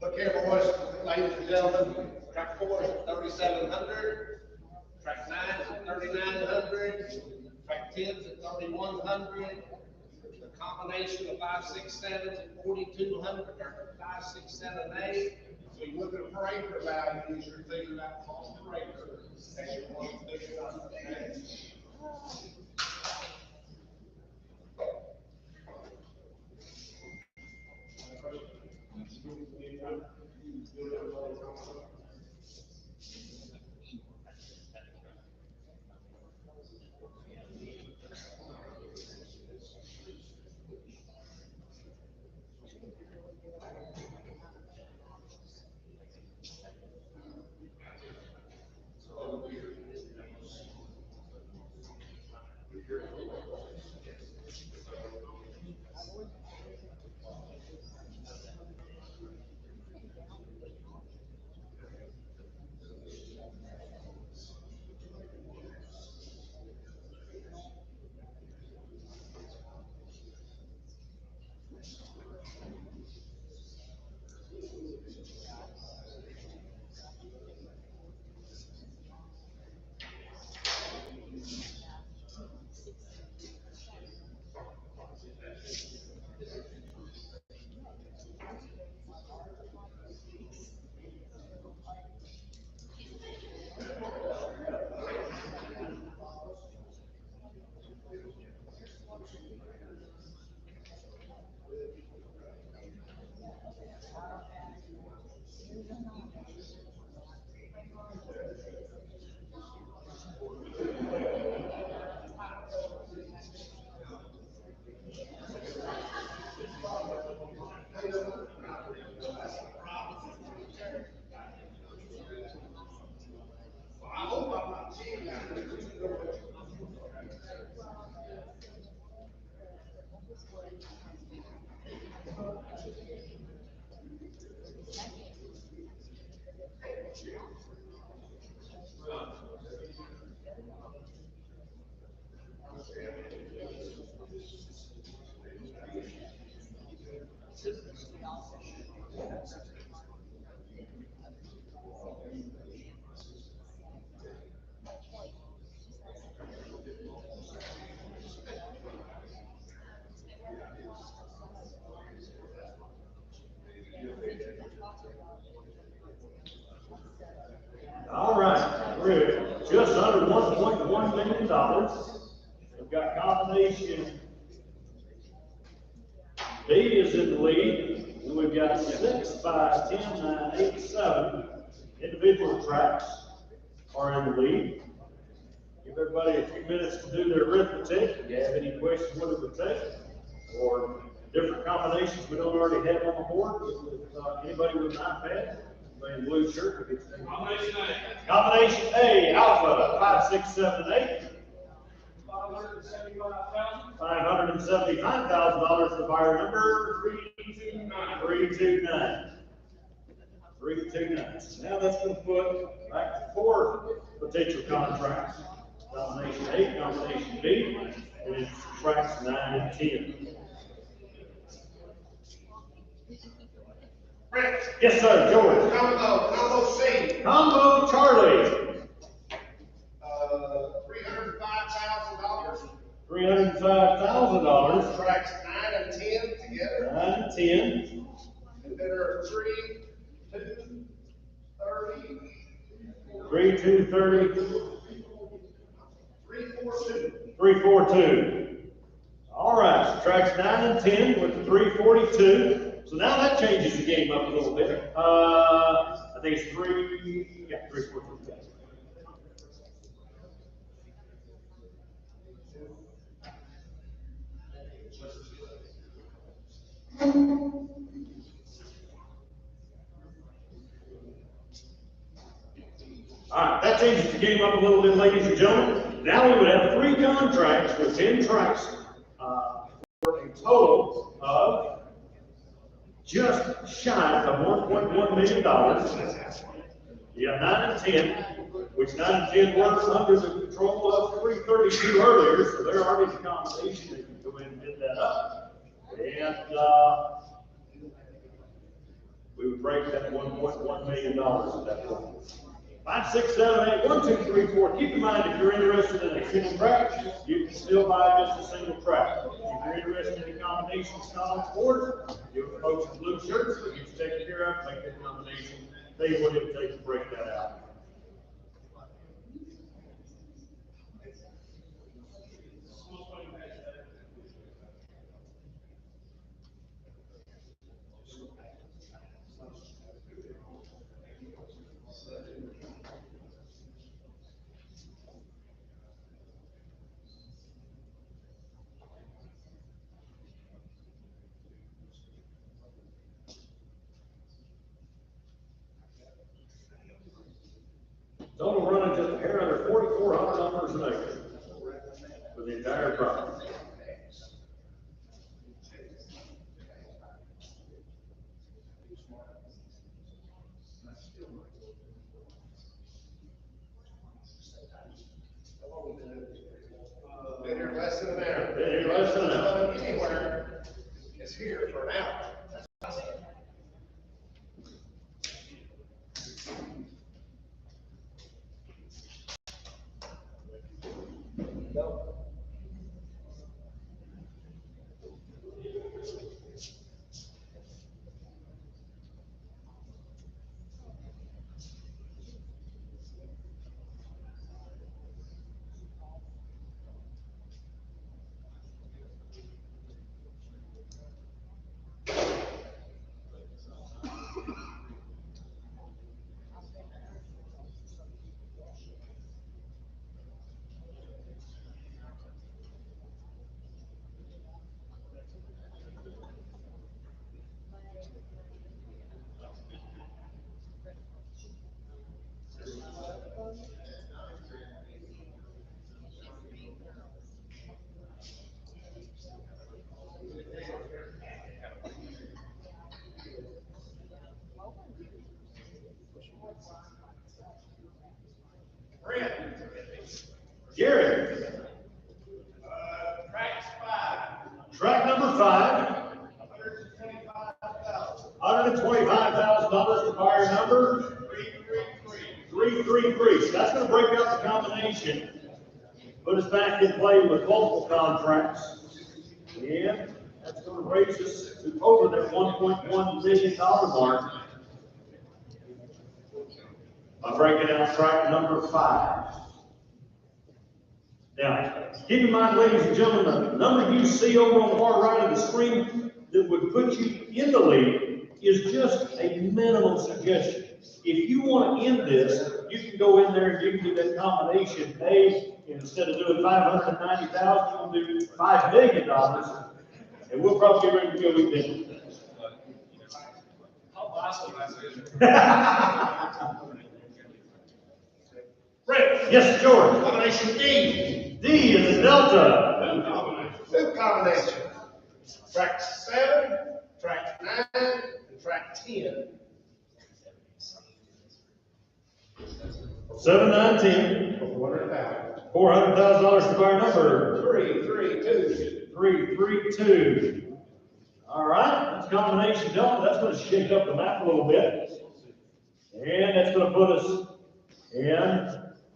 Look here, boys, ladies and gentlemen, track 4 is 3,700, track 9 is 3,900, track 10 is at 3,100, the combination of 5, 6, 7 is at 4,200, or 5, 6, 7, 8. So you look at a per acre value, you're thinking about cost per acre. That's your one figure, okay? under $1.1 million. We've got combination B is in the lead, and we've got 6, 5, 10, 9, 8, 7 individual tracks are in the lead. Give everybody a few minutes to do their arithmetic. If you have any questions, what it would take, or different combinations we don't already have on the board. Anybody with an iPad, anybody in blue shirt. Combination A. Combination A, Alpha, 5, 6, 7, and 8. $575,000 to buyer number 329. 329. Now that's going to put back to 4 potential contracts. Combination A, combination B, and it subtracts 9 and 10. Rick, Yes, sir, George. combo C, Combo Charlie. $305,000. $305,000. Tracks 9 and 10 together. 9 and 10. And then there are 3, 2, 30. 3, 2, 30. 3, 4, 2. 3, 4, 2. All right, subtracts 9 and 10 with the 342. So now that changes the game up a little bit. I think it's 3, yeah, 3, 4, 2. All right, that changes the game up a little bit, ladies and gentlemen. Now we would have 3 contracts with 10 tracks for a total of just shy of $1.1 million. You have 9 and 10, which 9 and 10 were under the control of 332 earlier, so they're already the combination that can go in and bid that up. And we would break that $1.1 million at that point. 5, 6, 7, 8, 1, 2, 3, 4. Keep in mind, if you're interested in a single track, you can still buy just a single track. If you're interested in combinations not on the board, you approach the blue shirts, we get you taken care of, make that combination. Tell you what it would take to break that out. Total running just a hair under $4,400 an acre for the entire property. Been here less than an hour. Been here less than an hour. Anywhere is here for an hour. Gary. Tracks 5. Track number 5. $125,000 to buyer number 333. So that's going to break up the combination, put us back in play with multiple contracts, and that's going to raise us to over that $1.1 million mark by breaking out track number 5. Now, keep in mind, ladies and gentlemen, the number you see over on the far right of the screen that would put you in the lead is just a minimum suggestion. If you want to end this, you can go in there and you can do that combination A, and instead of doing 590,000, you'll do $5 million, and we'll probably be ready to go with them. Rick, Yes, George. combination D. D is in Delta. New combination. Track 7, track 9, and track 10. 7, 9, 10. $400,000. $400,000 to our number. 3, 3, 2. 3, 3, 2. All right, that's combination Delta. That's going to shake up the map a little bit. And that's going to put us in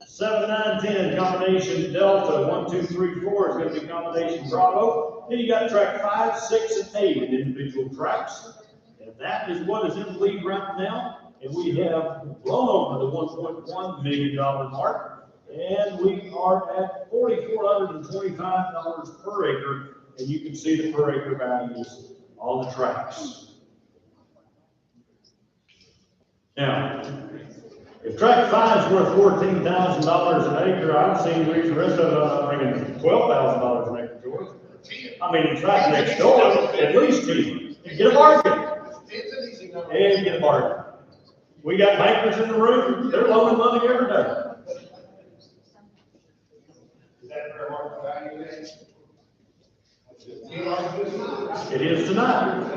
7, 9, 10 combination Delta. 1, 2, 3, 4 is going to be combination Bravo. Then you got track 5, 6, and 8 in individual tracks. And that is what is in the lead right now. And we have blown over the $1.1 million mark. And we are at $4,425 per acre. And you can see the per acre values on the tracks. Now, if track 5 is worth $14,000 an acre, I've seen the rest of it not bringing $12,000 an acre to us. I mean, track next door, at least 10. And get a bargain. And get a bargain. We got bankers in the room, they're loaning money every day. Is that fair market value then? It is tonight.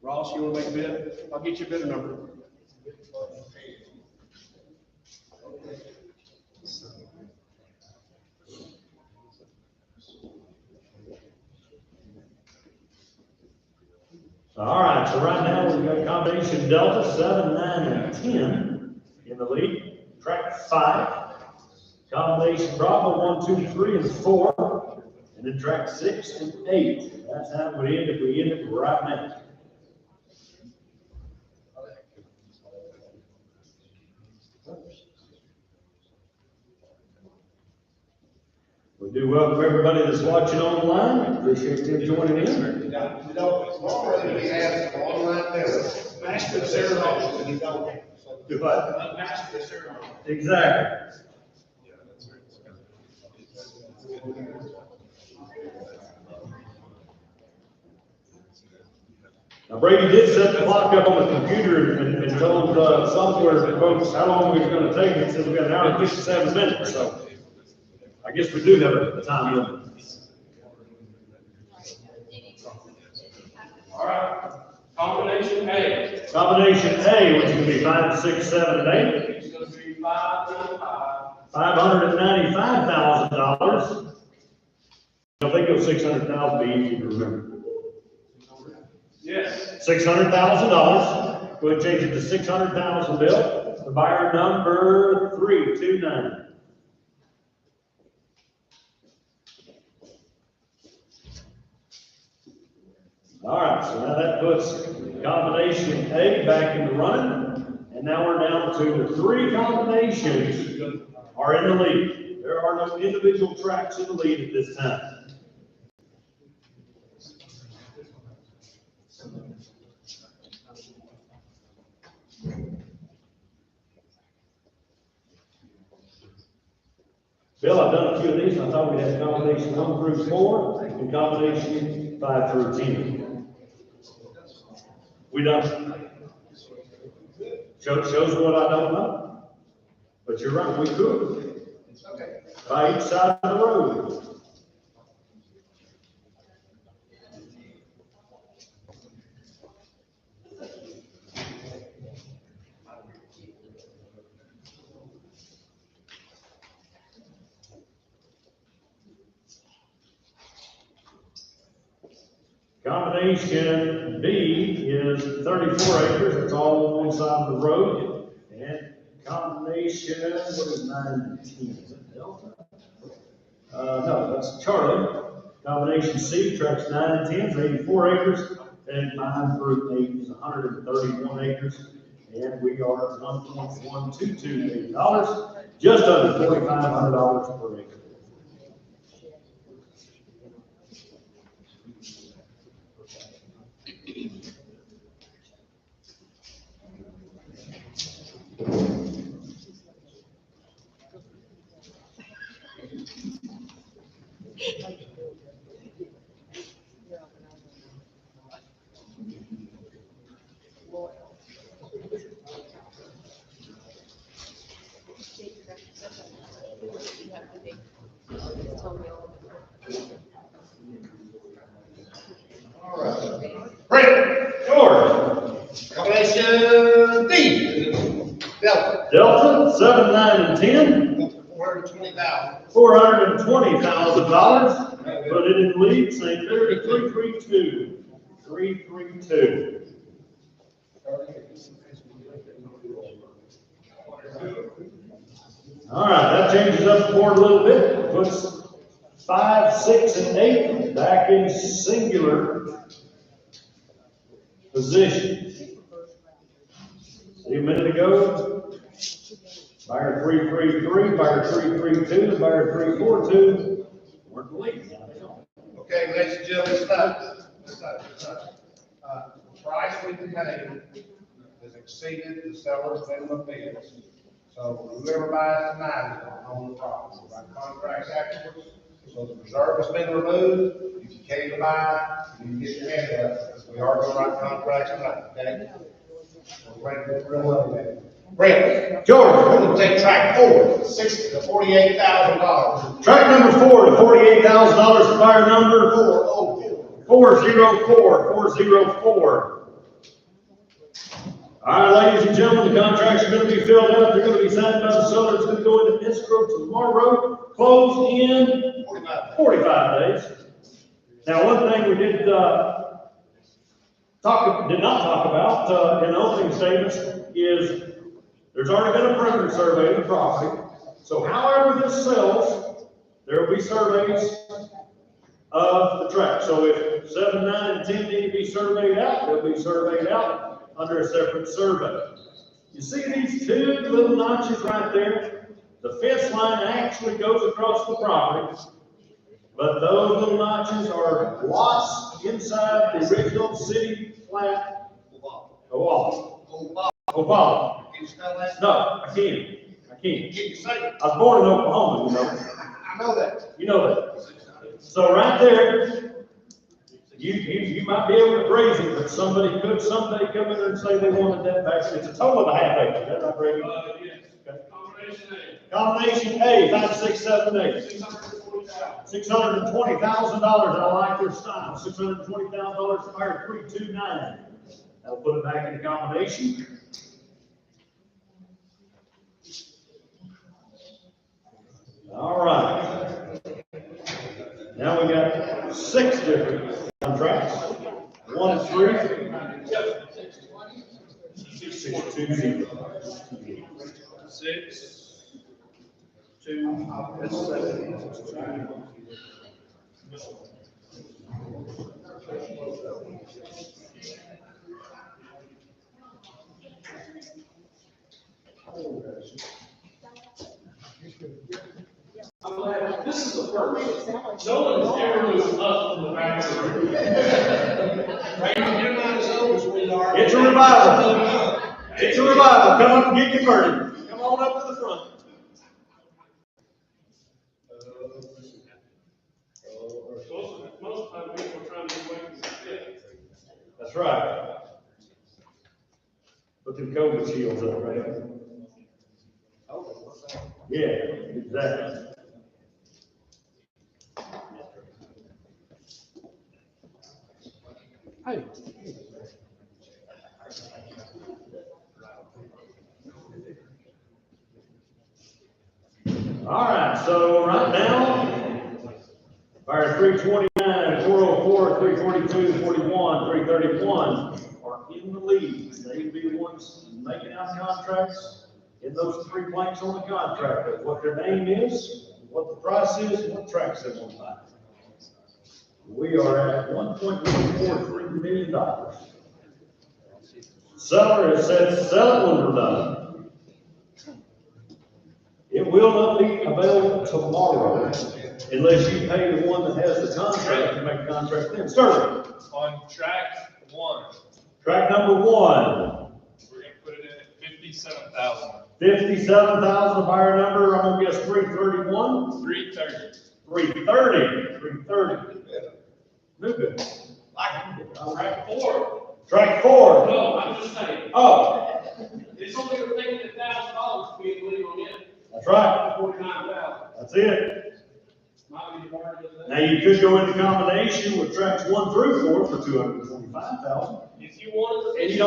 Ross, you want to make a bid? I'll get you a bidder number. All right, so right now we've got combination Delta 7, 9, and 10 in the lead. Track 5, combination Bravo 1, 2, 3, and 4, and then track 6 and 8. That's how it would end if we end it right now. We do welcome everybody that's watching online. Appreciate them joining in. Normally we have some online there. Master the ceremony, and you don't. Do what? Master the ceremony. Exactly. Now Brady did set the clock up on the computer and told software folks how long it was going to take. It says we got an hour and 57 minutes, so I guess we do have a time limit. All right. Combination A. Combination A, which is going to be 5, 6, 7, and 8. It's going to be $595. $595,000. I think it was $600,000 be easy to remember. Yes. $600,000. Go ahead and change it to $600,000, Bill. The buyer number 329. All right, so now that puts combination A back in the running, and now we're down to the 3 combinations are in the lead. There are no individual tracks in the lead at this time. Bill, I've done a few of these, and I thought we had combination 1 through 4 and combination 5 through 10. We don't. Shows what I don't know. But you're right, we could. Okay. By each side of the road. Combination And B is 34 acres, it's all on one side of the road. And combination, what is 9 and 10? Is it Delta? No, that's Charlie. Combination C, tracks 9 and 10 is 84 acres, and 5 through 8 is 131 acres. And we are at $1.122 million, just under $4,500 per acre. All right. Brent, George. combination D, Delta, Delta, 7, 9, and 10. $420,000. Put it in lead, St. Clair, 332. 332. All right, that changes up the board a little bit. Puts 5, 6, and 8 back in singular position. See, a minute ago, buyer 333, buyer 332, and buyer 342 weren't the lead. Now they don't. okay, ladies and gentlemen, stop. Price we can pay has exceeded the seller's minimum bids. So whoever buys tonight is going to own the property. By contract afterwards, so the reserve has been removed. If you came to buy, you can get your hand up, because we are going to write contracts tonight, okay? We're ready to real money, man. Brent, George, we're going to take track 4, $60,000 to $48,000. track number 4 to $48,000, buyer number 404. All right, ladies and gentlemen, the contracts are going to be filled out. They're going to be signed by the seller. It's going to go into escrow tomorrow, close in 45 days. Now, one thing we did not talk about in opening statements is there's already been a perimeter survey of the property. So however this sells, there will be surveys of the tract. So if 7, 9, and 10 need to be surveyed out, they'll be surveyed out under a separate survey. You see these 2 little notches right there? The fence line actually goes across the property, but those little notches are lots inside the original city plat. Oval. Can you spell that? No, I can't. Can you say it? I was born in Oklahoma, you know. I know that. You know that. So right there, you might be able to graze it, but somebody could someday come in there and say they wanted that back. It's a total of a half acre. Is that right, Brady? Yes. Okay. Combination A. Combination A, 5, 6, 7, 8. $640,000. $620,000. I like their style. $620,000 fire 329. That'll put it back in the combination. All right. Now we got 6 different contracts. 1 and 3. 620. 6, 2, that's 7. I'm glad, this is the first. No one's ever moved up from the back of the room. It's a revival. It's a revival. Come up and get your burden. Come on up to the front. Most of the time people are trying to wait and sit. That's right. Put them COVID shields up, right? Yeah, exactly. Hey. All right, so right now, fire 329, 404, 342, 41, 331, the leads. They'd be the ones making out contracts in those three blanks on the contract of what their name is, what the price is, and what tracks they want to buy. We are at $1.143 million. Seller has said, sell it when we're done. It will not be available tomorrow unless you pay the one that has the contract to make the contract then. Sterling. On track one, Track number one, we're gonna put it in at 57,000. 57,000 buyer number, I'm gonna guess 331. 330. 330. New bid. Track four. Track four. No, I'm just saying. Oh, It's only gonna take $1,000 to be able to leave on it. that's right. 49,000. That's it. Might be the market of that. Now you could go into combination with tracks 1 through 4 for 225,000. If you wanted to. And you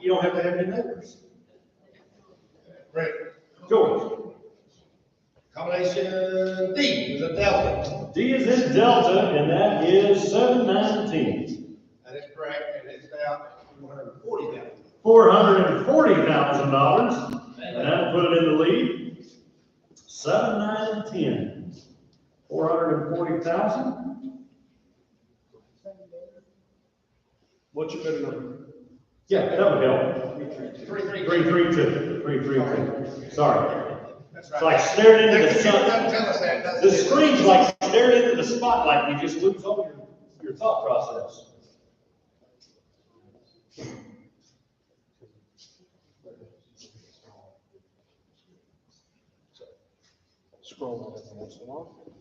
don't have to have any neighbors. Great. George. Combination D is a delta. D is in Delta, and that is 719. That is correct, and it's now $440,000. $440,000, and that'll put it in the lead. 7, 9, and 10. 440,000. What's your bid number? Yeah, that would help. 332. 332. Sorry. That's It's right. like staring into the Next year, sun. don't tell us that. The screen's like staring into the spotlight. You just lose all your thought process. Scroll on it once in a while.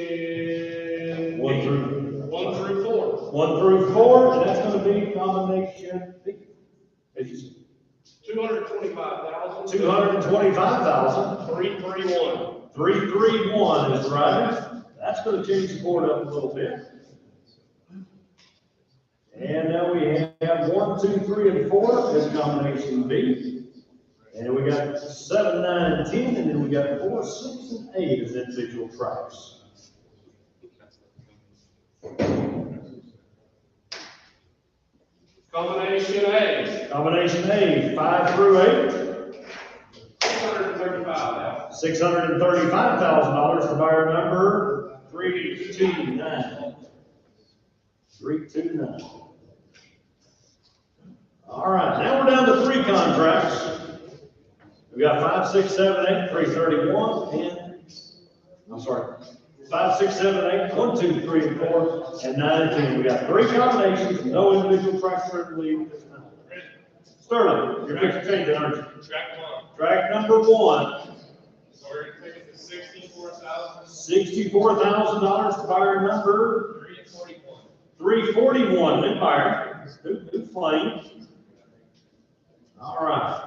Combination. 1 through 1 through 4. 1 through 4, and that's going to be combination B. As you see. 225,000. 225,000. 331. 331 is right. That's going to change the board up a little bit. And now we have 1, 2, 3, and 4 as combination B. And we got 7, 9, and 10, and then we got 4, 6, and 8 as individual tracks. Combination A. Combination A, 5 through 8. $635,000. $635,000 for buyer number 329. 329. All right, now we're down to 3 contracts. We got 5, 6, 7, 8, 331, and I'm sorry, 5, 6, 7, 8, 1, 2, 3, and 4, and 9 and 10. We got 3 combinations, no individual tracks for the lead. Sterling, you're fixing to change it, aren't you? Track one, Track number 1. so we're gonna take it to 64,000. $64,000 to buyer number 341. 341, new buyer, new flame. All right.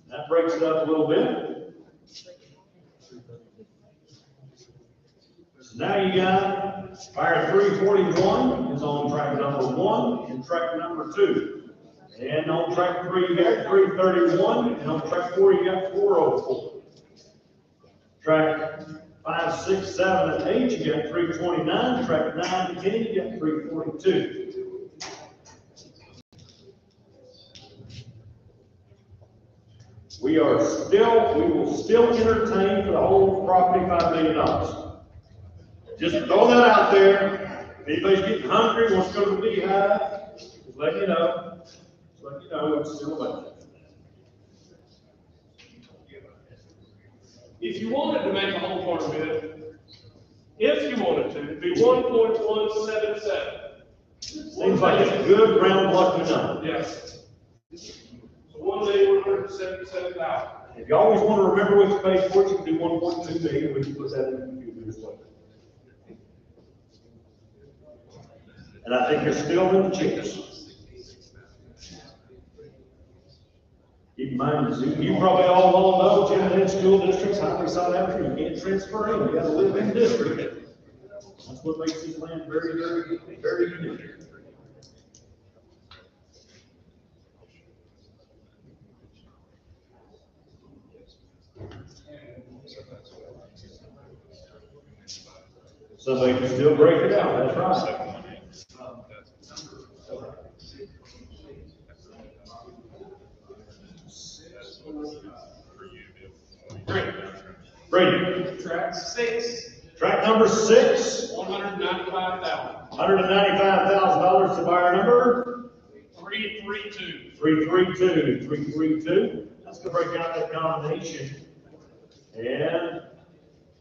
That breaks it up a little bit. So now you got buyer 341 is on track number 1 and track number 2. And on track 3, you got 331, and on track 4, you got 404. Track 5, 6, 7, and 8, you got 329. Track 9 and 10, you got 342. We will still entertain for the whole property $5 million. Just throw that out there. If anybody's getting hungry, wants to go to the beehive, just let you know. Just let you know it's still available. If you wanted to make a whole farm bid, if you wanted to, it'd be 1.177. Seems like it's a good round lucky number. Yes. So 1,177,000. If you always want to remember what you paid for it, you can do 1.2 million, we can put that in the computer as well. And I think you're still in the chips. Keep in mind, you probably all know, Jim, that school district's highly sought after, you can't transfer in, you gotta live in district. That's what makes this land very, very, very unique. So they can still break it out, that's right. Brady. Track 6, Track number 6. $195,000. $195,000 to buyer number 332. 332. That's gonna break out that combination. And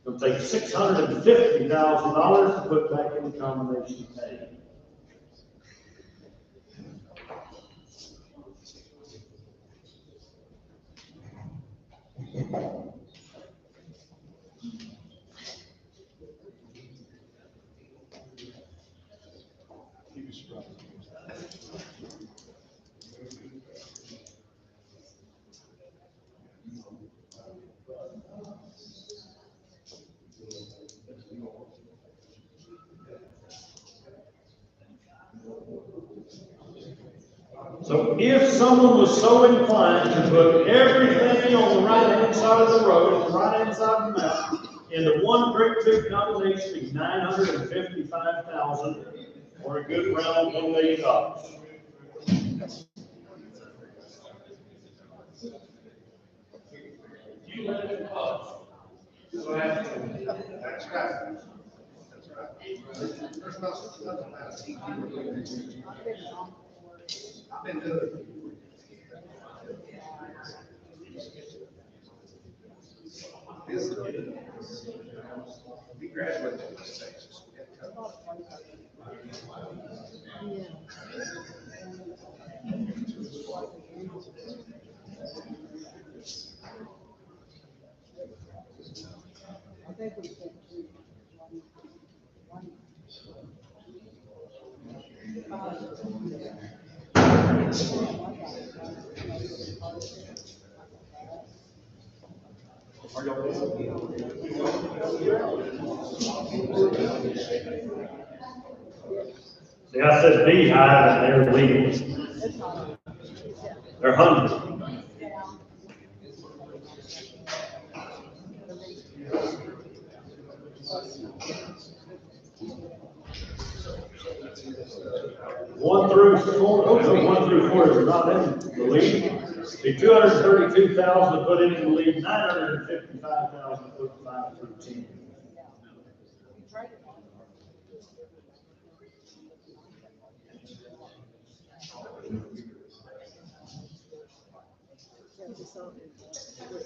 it'll take $650,000 to put back in the combination A. So if someone was so inclined to put everything on the right-hand side of the road, on the right-hand side of the map, into one great big combination of $955,000, or a good round $1 million. you let it go. That's right. That's right. There's nothing about it. I've been doing it. We graduated from Texas. See, I said beehive and they're legal. They're hungry. One through four is not in the lead. The 232,000 put into the lead, 955,000 put 5 through 10.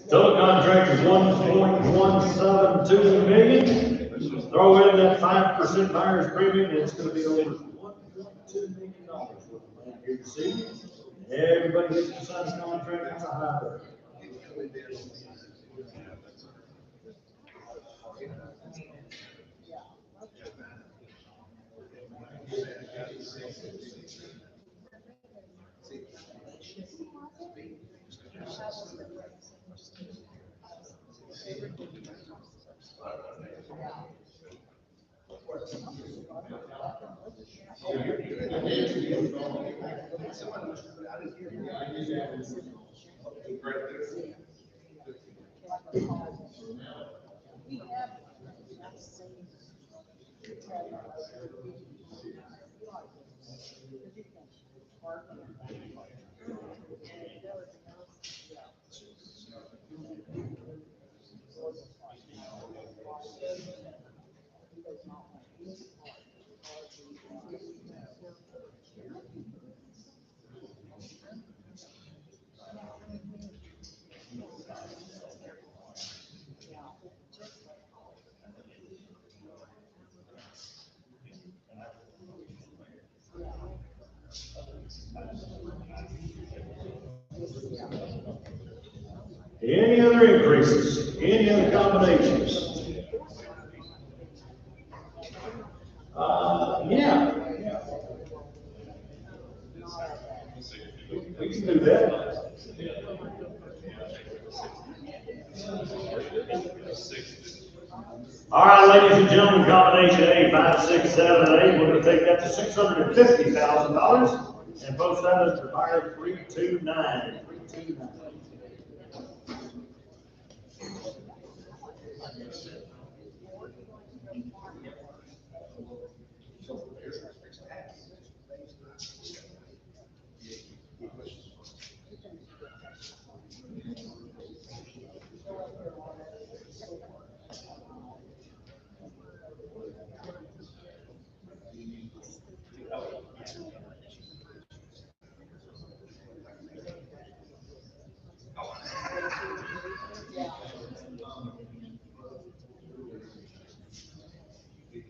Total contract is $1.172 million. Throw in that 5% buyer's premium, and it's gonna be over $1.2 million worth of land here this evening. Everybody gets to sign the contract, it's a high rate. Any other increases? Any other combinations? Yeah. We can do that. All right, ladies and gentlemen, combination A, 5, 6, 7, and 8. We're going to take that to $650,000 and post that as the buyer 329. 329.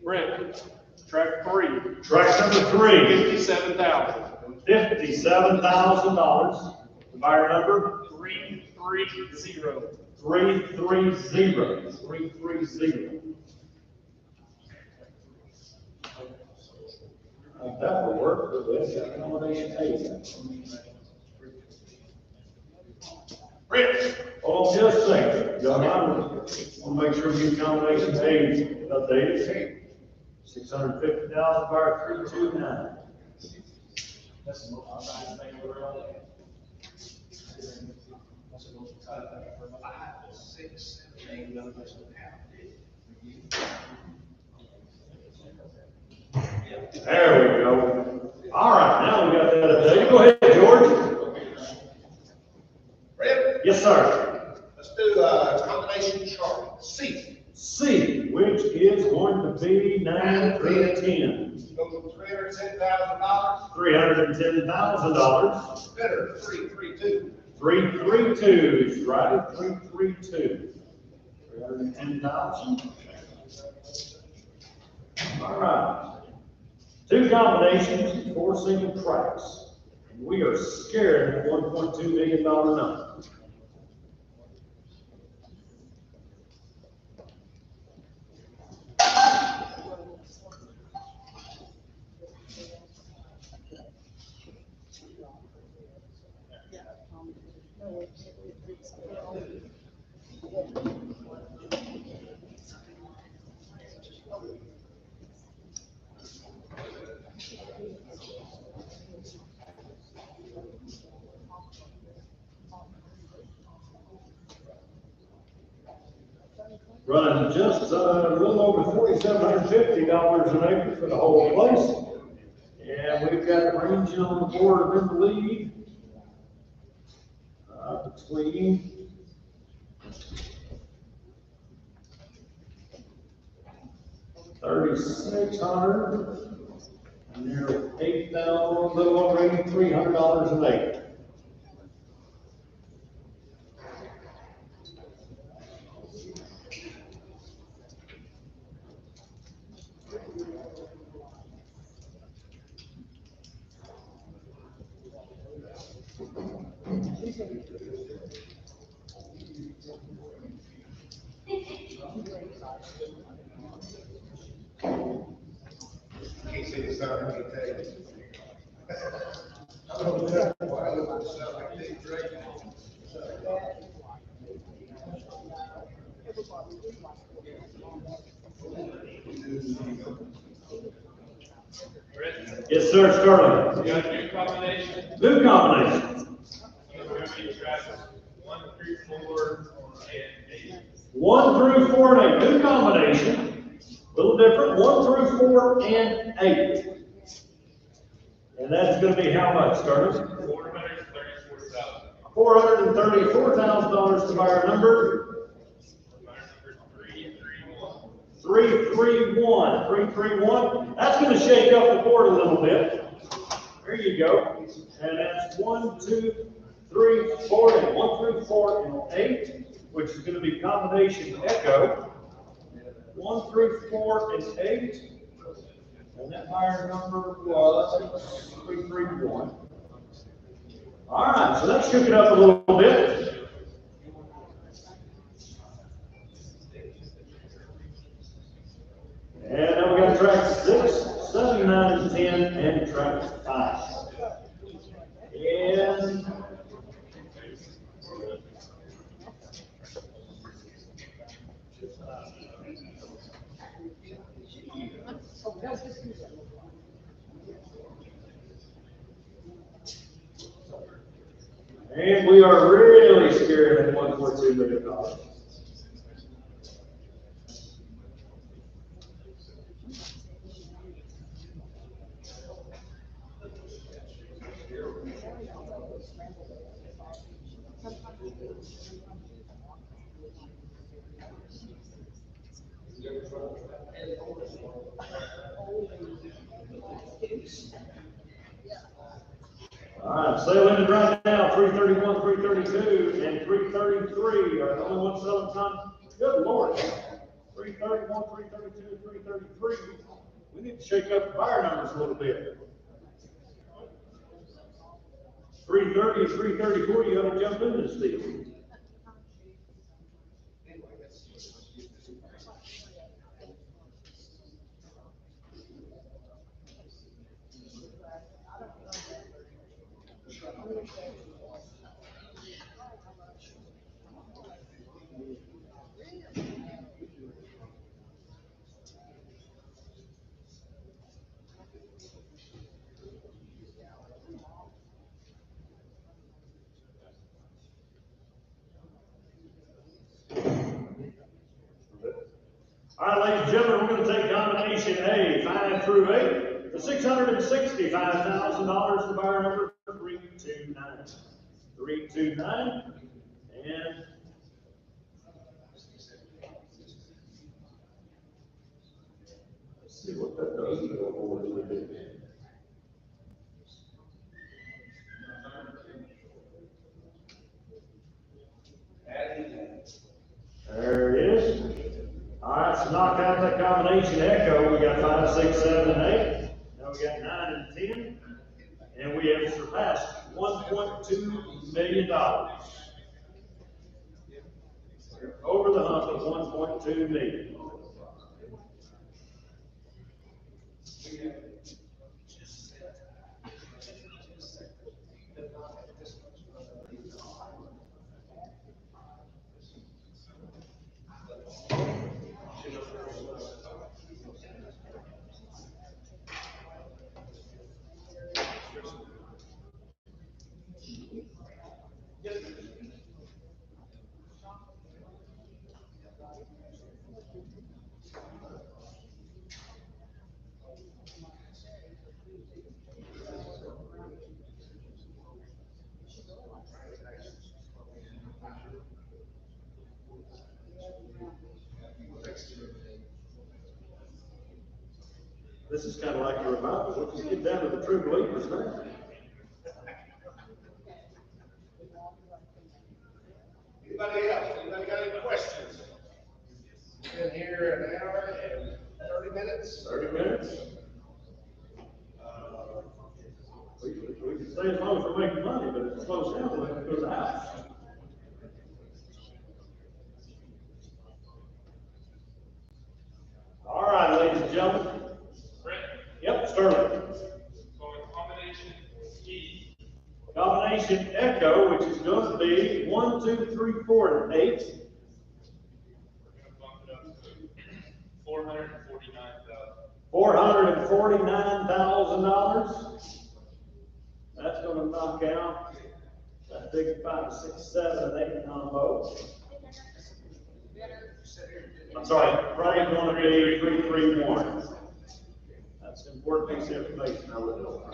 Brent, track 3. Track number 3. $57,000. $57,000. The buyer number 330. 330. 330. That will work, but that's accommodation A. Brent, Oh, just a second. Young, I want to make sure we combination A updated. $650,000 bar 329. There we go. All right, now we got that updated. Go ahead, George. Ready? Yes, sir. Let's do, combination chart, C. C, which is going to be 9 through 10. Go from $310,000. $310,000. Better, 332. 332s, right? 332. 310,000. All right. 2 combinations, 4 single tracks. We are scared of the $1.2 million number. Running just a little over $4,750 an acre for the whole place. And we've got the range on the board in the lead between 3,600 and near 8,000, a little over $8,300 an acre. Can't see the sound, I can tell you. Yes, sir, Sterling. You got a new combination? New combination. You're going to be tracks 1 through 4 and 8. 1 through 4 and 8. New combination. A little different. 1 through 4 and 8. And that's going to be how much, Sterling? $434,000. $434,000 to buyer number. Buyer number 331. 331. That's going to shake up the board a little bit. There you go. And that's 1, 2, 3, 4, and 1 through 4 and 8, which is going to be combination echo. 1 through 4 and 8. And that buyer number was 331. All right, so that shook it up a little bit. And then we got track 6, 7, 9, and 10, and track 5. And And we are really scared at $1.2 million. All right, sailing right now, 331, 332, and 333 are the only ones selling time. Good Lord. 331, 332, 333. We need to shake up the buyer numbers a little bit. 330 and 334, you gotta jump into this deal. All right, ladies and gentlemen, we're going to take combination A, 5 through 8, for $665,000. The buyer number 329. 329. And let's see what that does to the board. There it is. All right, so knock out that combination echo. We got 5, 6, 7, and 8. Now we got 9 and 10. And we have surpassed $1.2 million. Over the hump of 1.2 million. This is kind of like a revival. Let's get down to the true believers now. Anybody else? Anybody got any questions? Been here an hour and 30 minutes. 30 minutes. We can stay as long as we're making money, but if it slows down, we'll have to go to the house. All right, ladies and gentlemen. Brent, Yep, Sterling. so in combination E, Combination echo, which is going to be 1, 2, 3, 4, and 8. we're gonna bump it up to $449,000. That's going to knock out that big 5, 6, 7, and 8 combo. I'm sorry, probably going to be 331. That's an important piece of information I would know.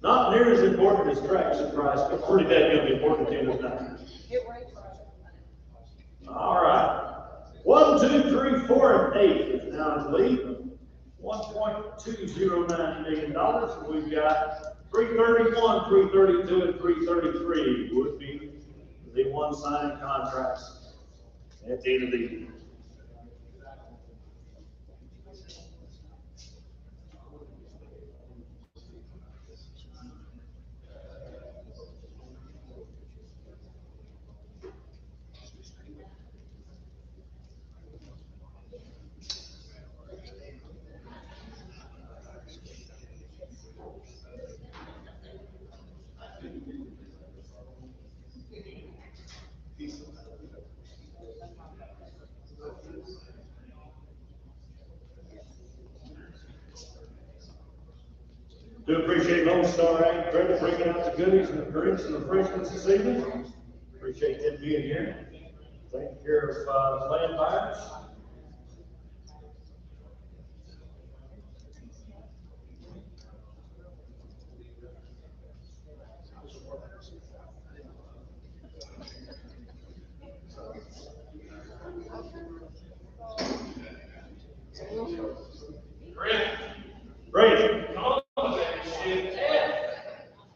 Not near as important as traction price, but pretty damn important to the time. All right. 1, 2, 3, 4, and 8 is now in the lead. $1.209 million. We've got 331, 332, and 333 would be the one signed contracts at the end of the year. Peace. Do appreciate Lone Star Ag Credit bringing out the goodies and the drinks and the refreshments this evening. Appreciate them being here. Taking care of, land buyers. Great.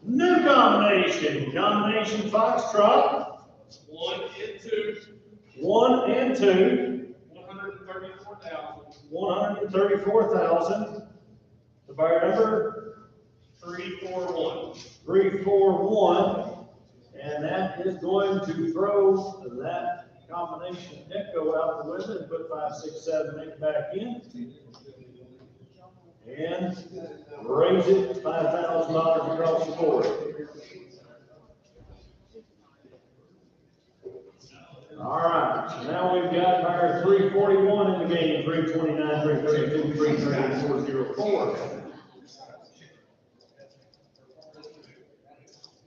New combination Foxtrot. 1 and 2. 1 and 2. 134,000. 134,000. The buyer number 341. 341. And that is going to throw that combination Echo out the window and put 5, 6, 7, 8 back in. And raise it $5,000 across the board. All right, so now we've got our 341 in the game, 329, 332, 330, 404.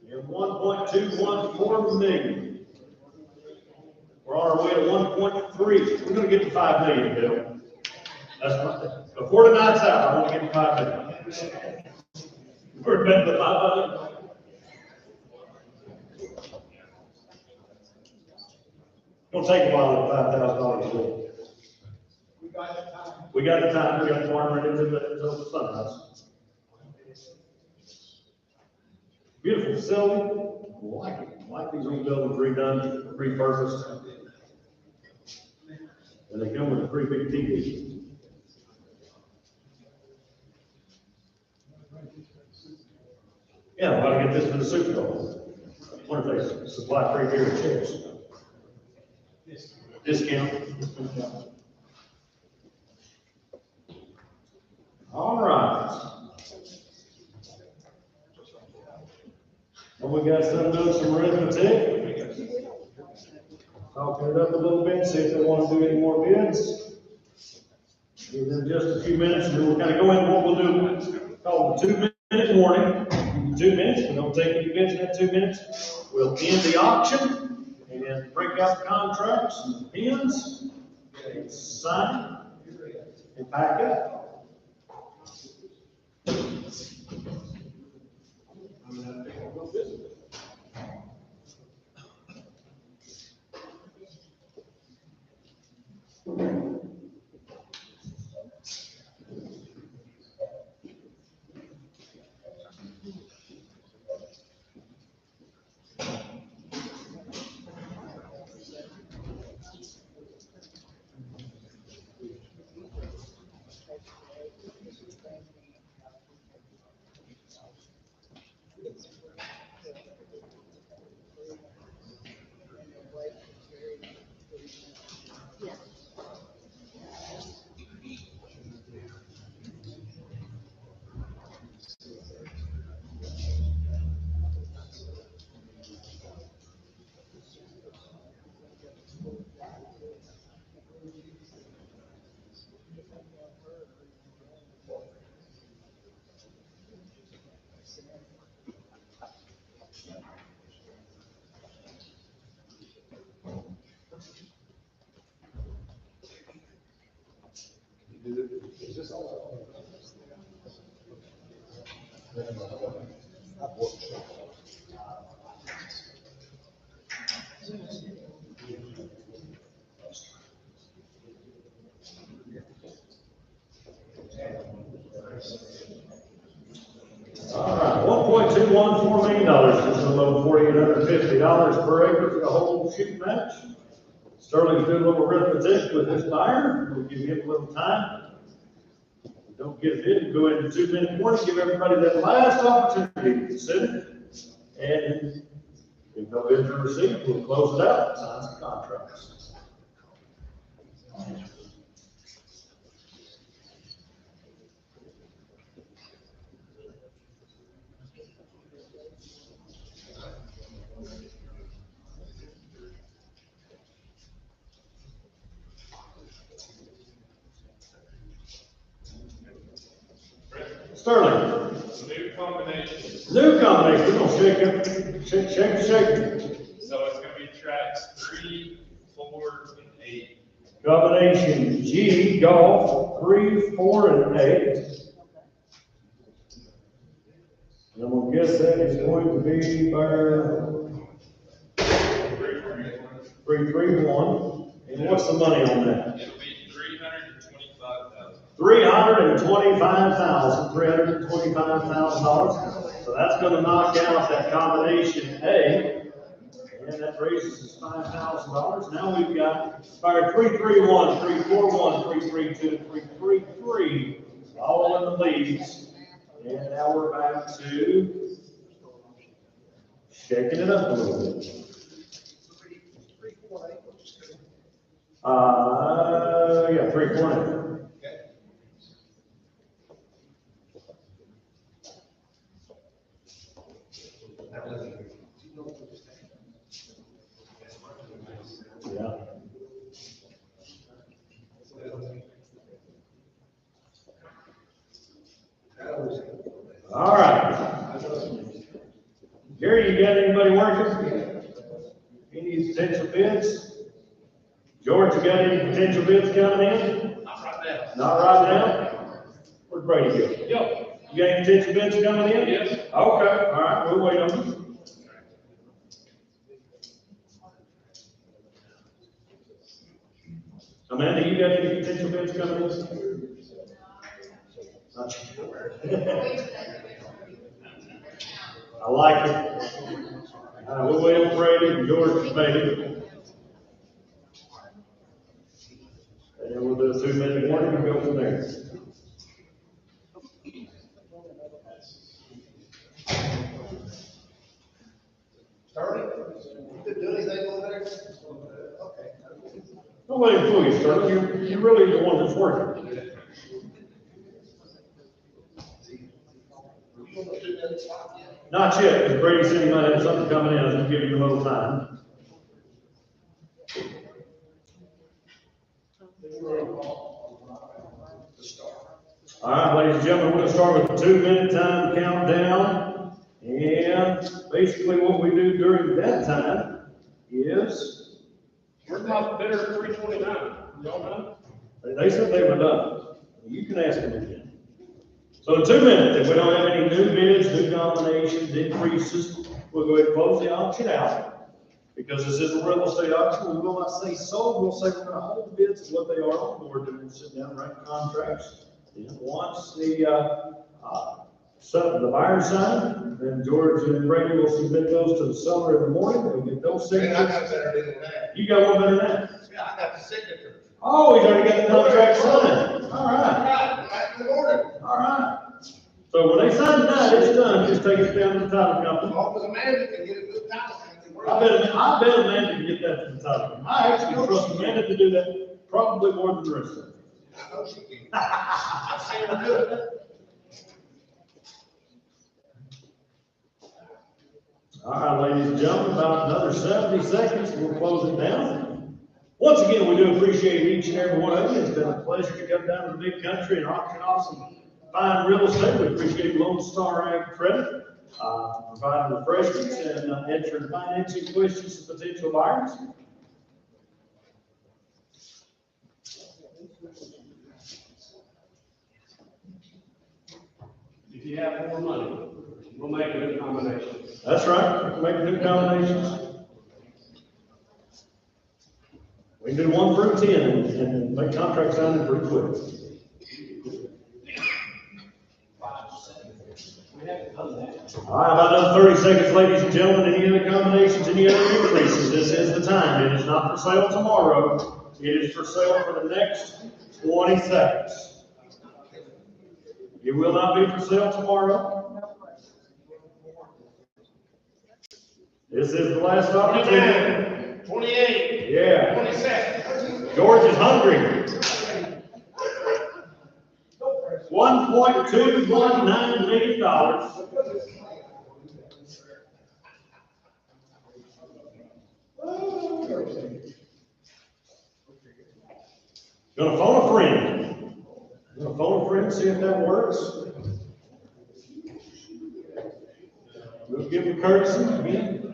And 1.214 million. We're on our way to 1.3. We're going to get to 5 million, Bill. That's my, before the night's out, I want to get to 5 million. We're betting the 5 million. It'll take a while to $5,000 to We got the time. We got the time, we got the farm ready until the sunrise. Beautiful facility, like these old buildings redone, repurposed. And they come with a pretty big TV. Yeah, I ought to get this for the Super Bowl. Wonder if they supply free beer and chips. Discount. All right. Well, we got some doing some arithmetic. Talking it up a little bit, see if they want to do any more bids. Give them just a few minutes, and then we'll kind of go into what we'll do. Called the 2-minute warning. 2 minutes, we don't take any bids in that 2 minutes. We'll end the auction and break out the contracts and the pins, and sign and pack up. All right, $1.214 million, just a little $4,850 per acre for the whole shoot match. Sterling's doing a little arithmetic with this buyer. We'll give him a little time. If we don't get it in, go into 2-minute warning, give everybody that last opportunity to consider. And if no bids are received, we'll close it out, sign some contracts. Sterling. new combinations. New combination, we're gonna shake it, shake. So it's gonna be tracks 3, 4, and 8. Combination G, golf, 3, 4, and 8. And I'm gonna guess that is going to be for 3, 3, 1. And what's the money on that? It'll be $325,000. $325,000. So that's gonna knock out that combination A. And that raises us $5,000. Now we've got our 3, 3, 1, 3, 4, 1, 3, 3, 2, 3, 3, 3, all in the leads. And now we're back to shaking it up a little bit. Yeah, 3, 4, 8. Yeah. All right. Gary, you got anybody working? Any potential bids? George, you got any potential bids coming in? Not right now. Not right now? Where's Brady go? Yo, You got any potential bids coming in? yes, Okay, all right, we'll wait on you. Amanda, you got any potential bids coming in? Not yet. I like it. We'll wait on Brady and George and Bailey. And then we'll do a 2-minute warning and go from there. Sterling, you could do anything over there? Okay. Don't let him fool you, Sterling. You're really the one that's working. Not yet, because Brady said he might have something coming in. I was gonna give him a little time. All right, ladies and gentlemen, we're gonna start with the 2-minute time countdown. And basically what we do during that time is, where's my bidder at 329? Y'all done? they said they were done. You can ask them again. So in 2 minutes, if we don't have any new bids, new nominations, increases, we'll go ahead and close the auction out. Because this is a real estate auction, we will not say sold, we'll say we're gonna hold the bids of what they are on board, and we'll sit down and write contracts. And once the buyer sign, then George and Brady will submit those to the seller in the morning, we'll get those Man, I got signatures. better deal than that. You got one better than that? Yeah, I got the signature. Oh, he's already got the contract signed. All right, Right, back in the morning. all right. So when they sign tonight, it's done, just take it down to the title As company. long as Amanda can get a good title. I bet Amanda can get that from the title company. I actually trust Amanda to do that probably more than the rest of them. I know she can. I've seen her do it. All right, ladies and gentlemen, about another 70 seconds, we'll close it down. Once again, we do appreciate each and every one of you. It's been a pleasure to come down to the big country and auction off some fine real estate. We appreciate Lone Star Ag Credit, providing refreshments and answering financing questions to potential buyers. If you have more money, we'll make a new combination. That's right, we can make new combinations. We can do 1 through 10 and make contract signing pretty quick. All right, about another 30 seconds, ladies and gentlemen. Any other combinations, any other increases? This is the time. It is not for sale tomorrow. It is for sale for the next 20 seconds. It will not be for sale tomorrow. This is the last opportunity. 28. Yeah. 27. George is hungry. $1.219 million. Gonna phone a friend. Gonna phone a friend, see if that works. we'll give them courtesy again.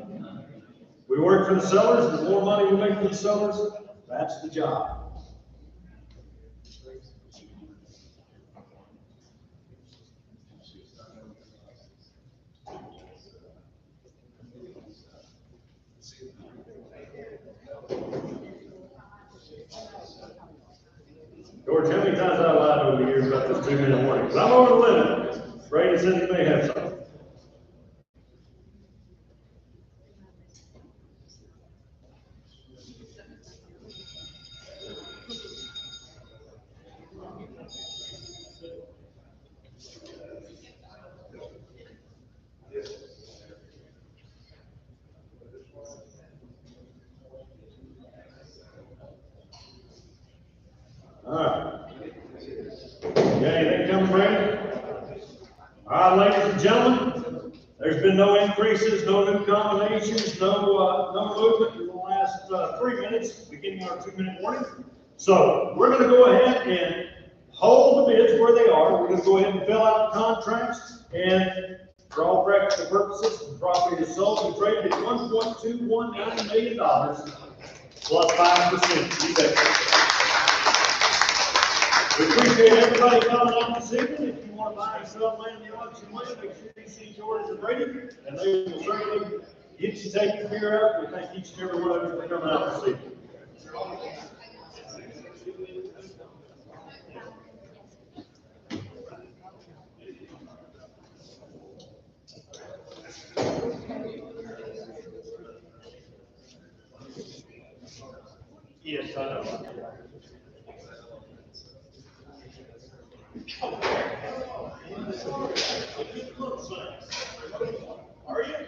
We work for the sellers, the more money we make for the sellers, that's the job. George, how many times have I lied over the years about this 2-minute warning? 'Cause I'm over the limit. Brady said he may have something. All right. Got anything coming, Brady? All right, ladies and gentlemen, there's been no increases, no new combinations, no movement in the last 3 minutes, beginning our 2-minute warning. So we're going to go ahead and hold the bids where they are. We're going to go ahead and fill out contracts, and for all practical purposes, the property is sold and traded at $1.219 million plus 5%. You bet. We appreciate everybody coming out this evening. If you want to buy and sell land in the auction way, make sure you see George and Brady, and they will certainly get you taken care of. We thank each and every one of you for coming out this evening. Yes, I know. Are you?